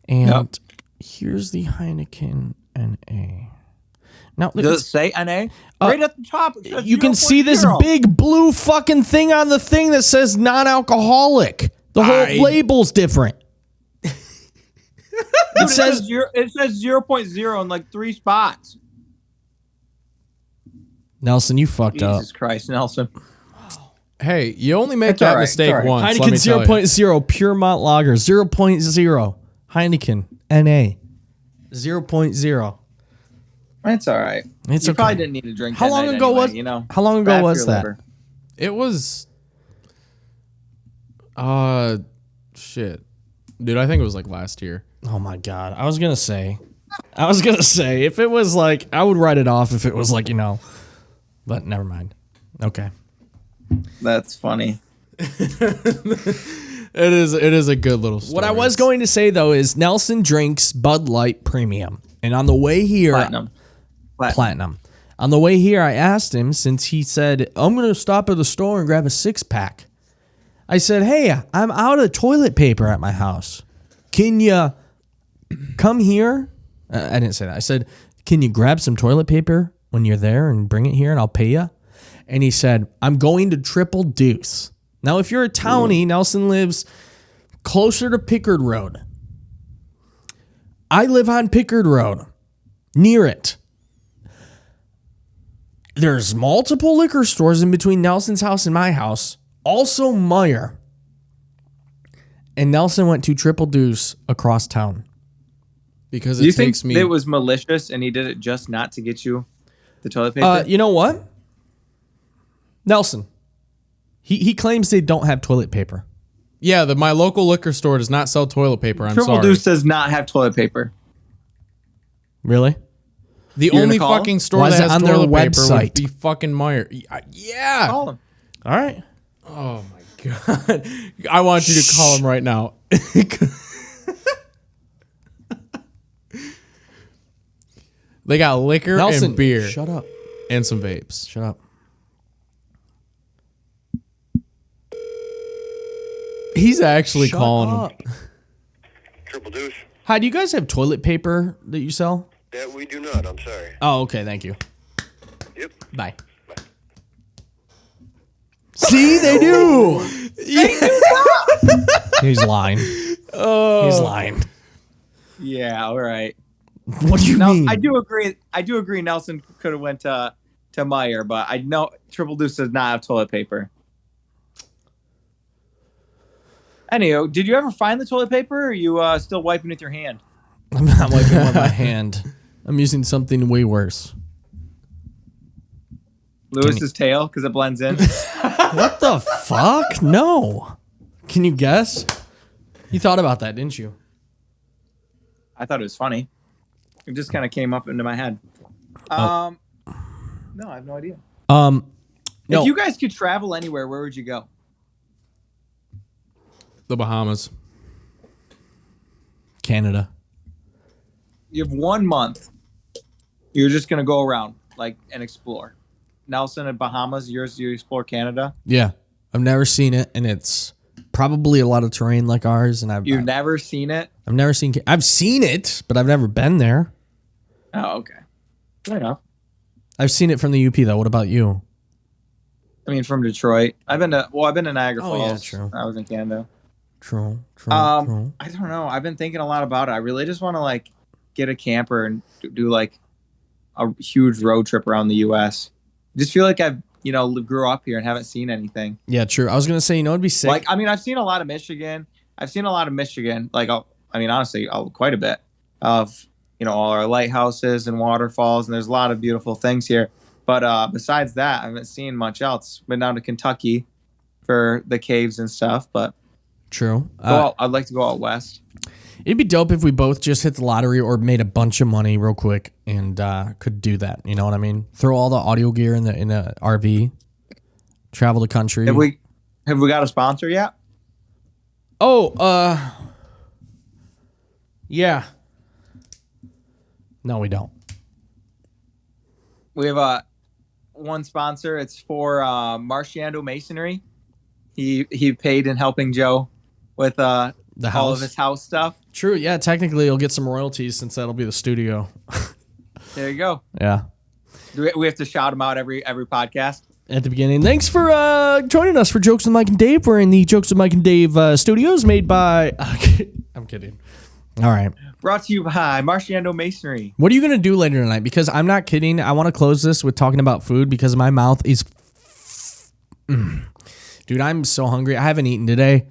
Speaker 2: and here's the Heineken NA. Now,
Speaker 1: does it say NA? Right at the top.
Speaker 2: You can see this big blue fucking thing on the thing that says non-alcoholic. The whole label's different.
Speaker 1: It says 0.0 in like 3 spots.
Speaker 2: Nelson, you fucked up.
Speaker 1: Jesus Christ, Nelson.
Speaker 4: Hey, you only make that mistake once.
Speaker 2: Heineken 0.0 Pure Malt Lager 0.0 Heineken NA 0.0.
Speaker 1: It's all right.
Speaker 2: You
Speaker 1: probably didn't need to drink.
Speaker 2: How long ago was that?
Speaker 1: Liver.
Speaker 4: It was. Shit, dude. I think it was like last year.
Speaker 2: Oh my god. I was gonna say if it was like I would write it off if it was like but never mind. Okay.
Speaker 1: That's funny.
Speaker 4: It is a good little story.
Speaker 2: What I was going to say though is Nelson drinks Bud Light Premium, and on the way here, Platinum. On the way here, I asked him, since he said I'm going to stop at the store and grab a 6-pack. I said, hey, I'm out of toilet paper at my house. Can you come here? I didn't say that. I said, can you grab some toilet paper when you're there and bring it here and I'll pay you? And he said, I'm going to Triple Deuce. Now, if you're a townie, Nelson lives closer to Pickard Road. I live on Pickard Road, near it. There's multiple liquor stores in between Nelson's house and my house. Also Meyer. And Nelson went to Triple Deuce across town.
Speaker 4: Because
Speaker 1: Do you
Speaker 4: it
Speaker 1: think
Speaker 4: takes me.
Speaker 1: it was malicious and he did it just not to get you the toilet paper?
Speaker 2: You know what? Nelson. He claims they don't have toilet paper.
Speaker 4: Yeah, my local liquor store does not sell toilet paper. I'm
Speaker 1: Triple
Speaker 4: sorry.
Speaker 1: Deuce does not have toilet paper.
Speaker 2: Really?
Speaker 4: The
Speaker 1: You're
Speaker 4: only
Speaker 1: gonna call
Speaker 4: fucking
Speaker 1: him?
Speaker 4: store
Speaker 2: Why is
Speaker 4: that
Speaker 2: it
Speaker 4: has
Speaker 2: on their
Speaker 4: toilet paper
Speaker 2: website?
Speaker 4: would be fucking Meyer. Yeah.
Speaker 1: Call him.
Speaker 2: All right.
Speaker 4: Oh my god. I want you to call him right now. They got liquor
Speaker 2: Nelson,
Speaker 4: and beer
Speaker 2: shut up.
Speaker 4: and some vapes.
Speaker 2: Shut up.
Speaker 4: He's actually
Speaker 2: Shut
Speaker 4: calling
Speaker 2: up.
Speaker 4: him.
Speaker 3: Triple Deuce?
Speaker 2: Hi, do you guys have toilet paper that you sell?
Speaker 3: That we do not. I'm sorry.
Speaker 2: Oh, okay. Thank you.
Speaker 3: Yep.
Speaker 2: Bye. See, they do. He's lying.
Speaker 4: Oh.
Speaker 2: He's lying.
Speaker 1: Yeah, all right.
Speaker 2: What do you
Speaker 1: No,
Speaker 2: mean?
Speaker 1: I do agree. Nelson could have went to Meyer, but I know Triple Deuce does not have toilet paper. Anywho, did you ever find the toilet paper, or are you still wiping with your hand?
Speaker 2: I'm not wiping with my hand. I'm using something way worse.
Speaker 1: Lewis's tail, because it blends in.
Speaker 2: What the fuck? No. Can you guess? You thought about that, didn't you?
Speaker 1: I thought it was funny. It just kind of came up into my head.
Speaker 2: Oh.
Speaker 1: No, I have no idea.
Speaker 2: No.
Speaker 1: If you guys could travel anywhere, where would you go?
Speaker 4: The Bahamas.
Speaker 2: Canada.
Speaker 1: You have 1 month. You're just gonna go around and explore. Nelson and Bahamas. You explore Canada.
Speaker 2: Yeah. I've never seen it, and it's probably a lot of terrain like ours. And
Speaker 1: You've never seen it.
Speaker 2: I've never seen. I've seen it, but I've never been there.
Speaker 1: Oh, okay. Fair enough.
Speaker 2: I've seen it from the UP though. What about you?
Speaker 1: I mean, from Detroit. I've been to Niagara
Speaker 2: Oh, yeah,
Speaker 1: Falls.
Speaker 2: true.
Speaker 1: I was in Canada.
Speaker 2: True.
Speaker 1: I don't know. I've been thinking a lot about it. I really just want to get a camper and do a huge road trip around the U.S. I just feel like I've grew up here and haven't seen anything.
Speaker 2: Yeah, true. I was gonna say, it'd be sick.
Speaker 1: I've seen a lot of Michigan. Honestly, quite a bit of all our lighthouses and waterfalls, and there's a lot of beautiful things here. But besides that, I haven't seen much else. Been down to Kentucky for the caves and stuff, but
Speaker 2: True.
Speaker 1: I'd like to go out west.
Speaker 2: It'd be dope if we both just hit the lottery or made a bunch of money real quick and could do that. You know what I mean? Throw all the audio gear in the RV, travel the country.
Speaker 1: Have we got a sponsor yet?
Speaker 2: Oh, yeah. No, we don't.
Speaker 1: We have one sponsor. It's for Marciando Masonry. He paid in helping Joe with
Speaker 2: The
Speaker 1: all
Speaker 2: house.
Speaker 1: of his house stuff.
Speaker 2: True. Yeah. Technically, you'll get some royalties since that'll be the studio.
Speaker 1: There you go.
Speaker 2: Yeah.
Speaker 1: Do we have to shout him out every podcast?
Speaker 2: At the beginning. Thanks for joining us for Jokes with Mike and Dave. We're in the Jokes with Mike and Dave studios made by... I'm kidding. All right.
Speaker 1: Brought to you by Marciando Masonry.
Speaker 2: What are you going to do later tonight? Because I'm not kidding. I want to close this with talking about food because my mouth is... Dude, I'm so hungry. I haven't eaten today.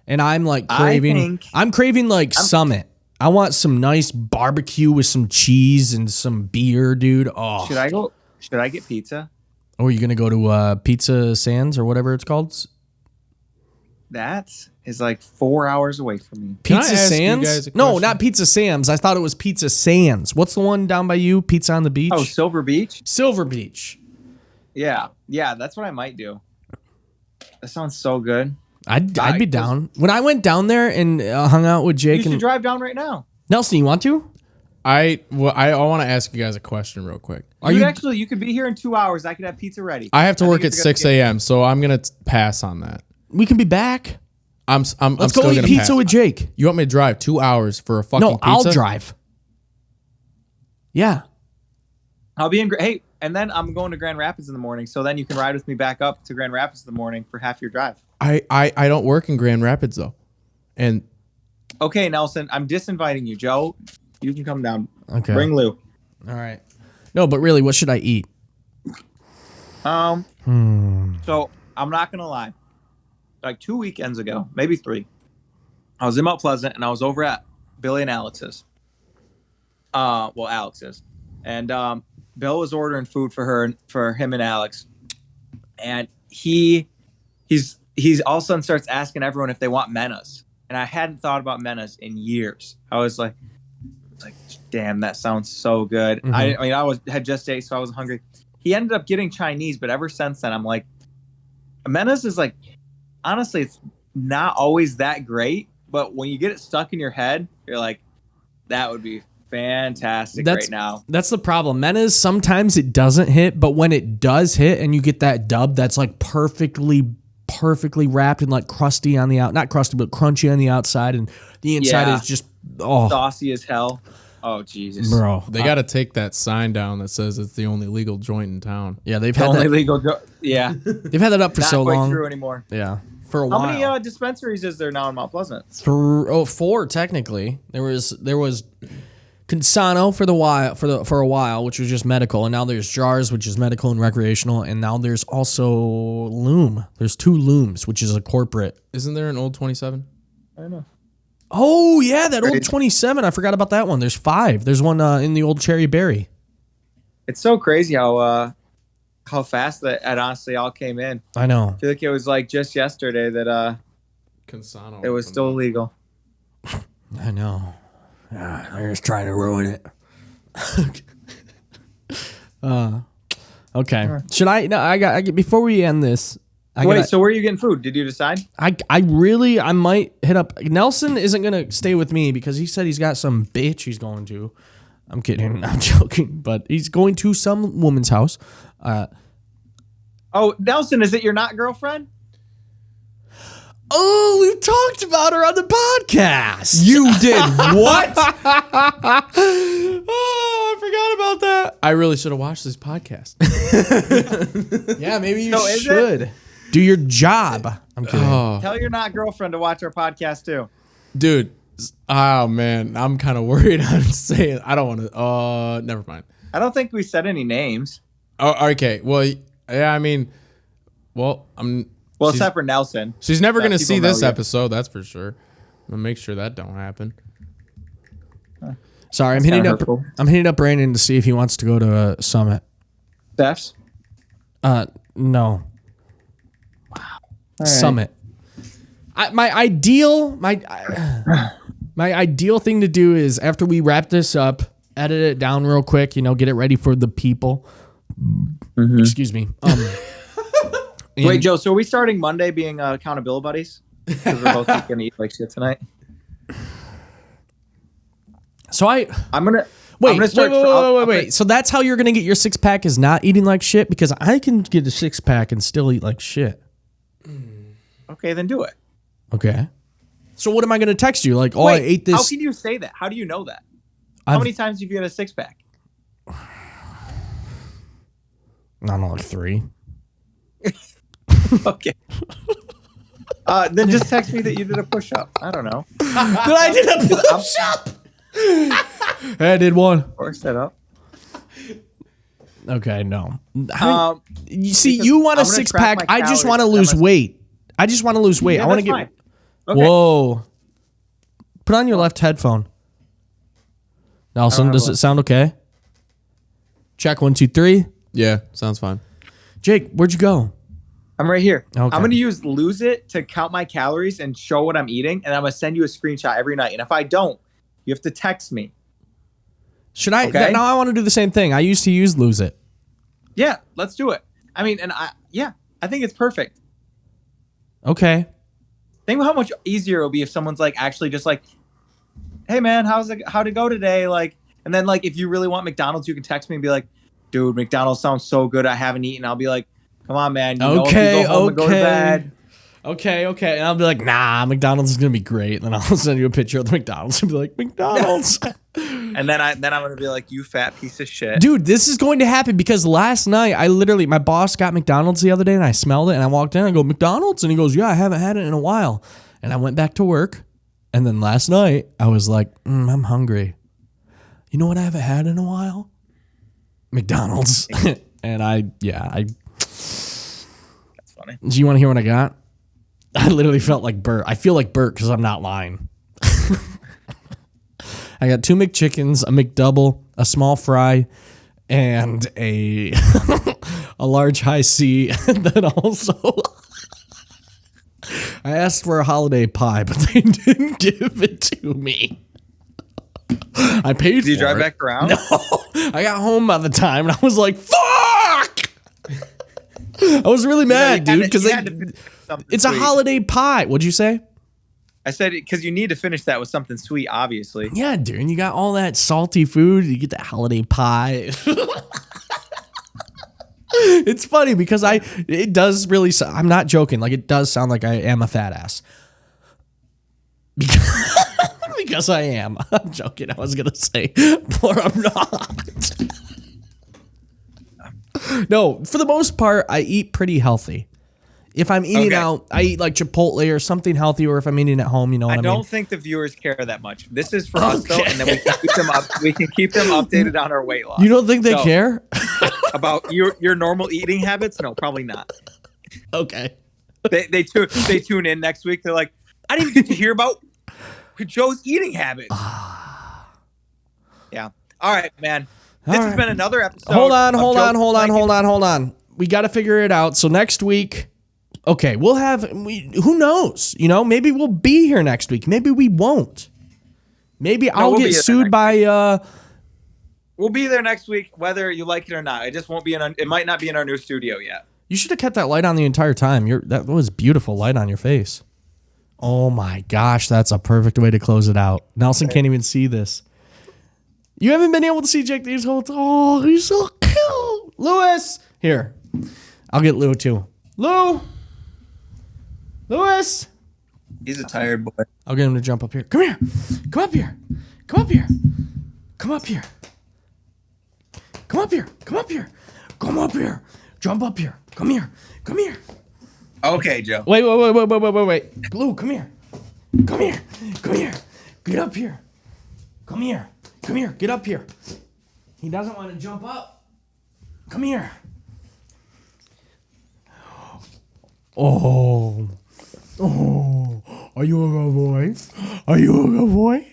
Speaker 2: And I'm craving... I'm craving Summit. I want some nice barbecue with some cheese and some beer, dude. Oh.
Speaker 1: Should I get pizza?
Speaker 2: Or are you going to go to Pizza Sands or whatever it's called?
Speaker 1: That is 4 hours away from me.
Speaker 4: Can I
Speaker 2: Pizza
Speaker 4: ask you
Speaker 2: Sands?
Speaker 4: guys a
Speaker 2: No,
Speaker 4: question?
Speaker 2: not Pizza Sam's. I thought it was Pizza Sands. What's the one down by you? Pizza on the Beach?
Speaker 1: Oh, Silver Beach?
Speaker 2: Silver Beach.
Speaker 1: Yeah, that's what I might do. That sounds so good.
Speaker 2: I'd be down. When I went down there and hung out with
Speaker 1: You
Speaker 2: Jake
Speaker 1: should
Speaker 2: and
Speaker 1: drive down right now.
Speaker 2: Nelson, you want to?
Speaker 4: I want to ask you guys a question real quick.
Speaker 1: You could be here in 2 hours. I could have pizza ready.
Speaker 4: I have to work
Speaker 1: think
Speaker 4: at
Speaker 1: it's a good
Speaker 4: 6 a.m., so I'm gonna pass on that.
Speaker 2: We can be back.
Speaker 4: Let's
Speaker 2: Let's go eat pizza with Jake.
Speaker 4: You want me to drive 2 hours for a fucking
Speaker 2: No,
Speaker 4: pizza?
Speaker 2: I'll drive. Yeah.
Speaker 1: I'll be in. Hey, and then I'm going to Grand Rapids in the morning. So then you can ride with me back up to Grand Rapids in the morning for half your drive.
Speaker 4: I don't work in Grand Rapids though, and
Speaker 1: Okay, Nelson, I'm disinviting you. Joe, You can come down.
Speaker 2: Okay.
Speaker 1: Bring Lou.
Speaker 2: All right. No, but really, what should I eat?
Speaker 1: So I'm not gonna lie. Like 2 weekends ago, maybe 3, I was in Mount Pleasant and I was over at Billy and Alex's. Alex's, and Bill was ordering food for him and Alex, and he's all of a sudden starts asking everyone if they want menas, and I hadn't thought about menas in years. I was like, damn, that sounds so good.
Speaker 2: Mm-hmm.
Speaker 1: I mean, had just ate, so I was hungry. He ended up getting Chinese, but ever since then, I'm like, menas is like, honestly, it's not always that great, but when you get it stuck in your head, you're like, that would be fantastic right now.
Speaker 2: That's the problem. Mena's, sometimes it doesn't hit, but when it does hit and you get that dub that's like perfectly wrapped and like crusty on the not crusty, but crunchy on the outside, and the inside is just
Speaker 1: saucy as hell. Oh Jesus,
Speaker 2: bro!
Speaker 4: They got to take that sign down that says it's the only legal joint in town.
Speaker 2: Yeah, they've
Speaker 1: the
Speaker 2: had
Speaker 1: only
Speaker 2: that.
Speaker 1: legal. Yeah,
Speaker 2: They've had that up for
Speaker 1: not
Speaker 2: so
Speaker 1: quite
Speaker 2: long.
Speaker 1: true anymore.
Speaker 2: Yeah, for a
Speaker 1: How
Speaker 2: while.
Speaker 1: many dispensaries is there now in Mount Pleasant?
Speaker 2: 4 technically. There was Consano for a while, which was just medical, and now there's Jars, which is medical and recreational, and now there's also Loom. There's 2 Looms, which is a corporate.
Speaker 4: Isn't there an old 27?
Speaker 1: I don't know.
Speaker 2: Oh yeah, that old 27. I forgot about that one. There's 5. There's one in the old Cherry Berry.
Speaker 1: It's so crazy how fast that it honestly all came in.
Speaker 2: I know.
Speaker 1: I feel like it was like just yesterday that
Speaker 4: Consano.
Speaker 1: it was still illegal.
Speaker 2: I know. They're just trying to ruin it. Okay. Should I? No, I got. Before we end this.
Speaker 1: So where are you getting food? Did you decide?
Speaker 2: I might hit up. Nelson isn't gonna stay with me because he said he's got some bitch he's going to. I'm kidding. I'm joking. But he's going to some woman's house.
Speaker 1: Oh, Nelson, is it your not girlfriend?
Speaker 2: Oh, we've talked about her on the podcast.
Speaker 4: You did what?
Speaker 2: Oh, I forgot about that.
Speaker 4: I really should have watched this podcast.
Speaker 2: Yeah, maybe you
Speaker 1: So is
Speaker 2: should. Do your job. I'm kidding.
Speaker 4: Oh,
Speaker 1: Tell your not girlfriend to watch our podcast too.
Speaker 4: dude. Oh man, I'm kind of worried. I'm saying I don't want to. Never mind.
Speaker 1: I don't think we said any names.
Speaker 4: Oh, okay. Well, yeah. I mean, well,
Speaker 1: Well,
Speaker 4: she's-
Speaker 1: except for Nelson.
Speaker 4: She's never gonna
Speaker 1: people
Speaker 4: see
Speaker 1: know
Speaker 4: this
Speaker 1: you.
Speaker 4: episode. That's for sure. I'll make sure that don't happen.
Speaker 2: Sorry, I'm
Speaker 1: kinda
Speaker 2: hitting up.
Speaker 1: hurtful.
Speaker 2: I'm hitting up Brandon to see if he wants to go to a summit.
Speaker 1: Steph's.
Speaker 2: No.
Speaker 1: All right.
Speaker 2: Summit. My ideal thing to do is after we wrap this up, edit it down real quick. Get it ready for the people.
Speaker 1: Mm-hmm.
Speaker 2: Excuse me.
Speaker 1: Wait, Joe. So are we starting Monday being accountability buddies? Because we're both gonna eat like shit tonight.
Speaker 2: So
Speaker 1: I'm gonna
Speaker 2: wait. So that's how you're gonna get your 6-pack is not eating like shit, because I can get a 6-pack and still eat like shit.
Speaker 1: Okay, then do it.
Speaker 2: Okay. So what am I gonna text you? Like,
Speaker 1: Wait,
Speaker 2: I ate this.
Speaker 1: How can you say that? How do you know that? How many times have you had a 6-pack?
Speaker 2: I don't know, like 3.
Speaker 1: Okay. Then just text me that you did a push-up. I don't know.
Speaker 2: That I did a push-up. I did one.
Speaker 1: Or set up.
Speaker 2: Okay, no. You see,
Speaker 1: because
Speaker 2: you want a
Speaker 1: I'm gonna
Speaker 2: 6-pack.
Speaker 1: track my
Speaker 2: I just
Speaker 1: calories.
Speaker 2: want to lose weight. I just want to lose weight.
Speaker 1: Yeah,
Speaker 2: I want to
Speaker 1: that's
Speaker 2: get.
Speaker 1: fine. Okay.
Speaker 2: Whoa. Put on your left headphone. Nelson,
Speaker 1: have
Speaker 2: does
Speaker 1: one.
Speaker 2: it sound okay? Check 1, 2, 3.
Speaker 4: Yeah, sounds fine.
Speaker 2: Jake, where'd you go?
Speaker 1: I'm right here.
Speaker 2: Okay.
Speaker 1: I'm going to use Lose It to count my calories and show what I'm eating, and I'm going to send you a screenshot every night. And if I don't, you have to text me.
Speaker 2: Should I?
Speaker 1: Okay.
Speaker 2: Now I want to do the same thing. I used to use Lose It.
Speaker 1: Yeah, let's do it. I mean, I think it's perfect.
Speaker 2: Okay.
Speaker 1: Think about how much easier it'll be if someone's like actually just like, hey man, how'd it go today? Like, and then like if you really want McDonald's, you can text me and be like, dude, McDonald's sounds so good. I haven't eaten. I'll be like, come on, man. You know, if you go home and go to bed.
Speaker 2: Okay. And I'll be like, nah, McDonald's is gonna be great. And then I'll send you a picture of the McDonald's and be like, McDonald's.
Speaker 1: And then I'm gonna be like, you fat piece of shit.
Speaker 2: Dude, this is going to happen because last night my boss got McDonald's the other day and I smelled it and I walked in and I go, McDonald's? And he goes, yeah, I haven't had it in a while. And I went back to work. And then last night I was like, I'm hungry. You know what I haven't had in a while? McDonald's. And
Speaker 1: That's funny.
Speaker 2: do you want to hear what I got? I literally felt like Bert. I feel like Bert because I'm not lying. I got 2 McChickens, a McDouble, a small fry, and a a large high C. And then also, I asked for a holiday pie, but they didn't give it to me. I paid for it.
Speaker 1: Did you drive back around?
Speaker 2: No, I got home by the time, and I was like, "Fuck!" I was really mad, dude, because it's a holiday pie. What'd you say?
Speaker 1: I said because you need to finish that with something sweet, obviously.
Speaker 2: Yeah, dude, and you got all that salty food. You get that holiday pie. It's funny because it does really. I'm not joking. Like, it does sound like I am a fat ass. Because I am. I'm joking. I was gonna say, or I'm not. No, for the most part, I eat pretty healthy. If I'm eating out, I eat like Chipotle or something healthy, or if I'm eating at home, you know what I mean?
Speaker 1: I don't think the viewers care that much. This is for us though, and then we can keep them up. We can keep them updated on our weight loss.
Speaker 2: You don't think they care
Speaker 1: about your normal eating habits? No, probably not.
Speaker 2: Okay.
Speaker 1: They tune in next week. They're like, I didn't even get to hear about Joe's eating habits. Yeah. All right, man. This has been another episode.
Speaker 2: Hold on. We got to figure it out. So next week, okay, who knows? You know, maybe we'll be here next week. Maybe we won't. Maybe I'll get sued by.
Speaker 1: We'll be there next week, whether you like it or not. It just won't be it might not be in our new studio yet.
Speaker 2: You should have kept that light on the entire time. That was beautiful light on your face. Oh my gosh, that's a perfect way to close it out. Nelson can't even see this. You haven't been able to see Jake these whole time. Oh, he's so cute. Lewis! Here. I'll get Lou too. Lewis!
Speaker 1: He's a tired boy.
Speaker 2: I'll get him to jump up here. Come here. Come up here. Come up here. Come up here. Come up here. Come up here. Come up here. Jump up here. Come here. Come here.
Speaker 1: Okay, Joe.
Speaker 2: Wait. Lou, come here. Come here. Come here. Get up here. Come here. Come here. Get up here. He doesn't want to jump up. Come here. Oh. Are you a good boy? Are you a good boy?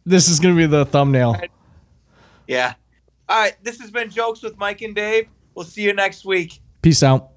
Speaker 2: This is going to be the thumbnail.
Speaker 1: Yeah. All right. This has been Jokes with Mike and Dave. We'll see you next week.
Speaker 2: Peace out.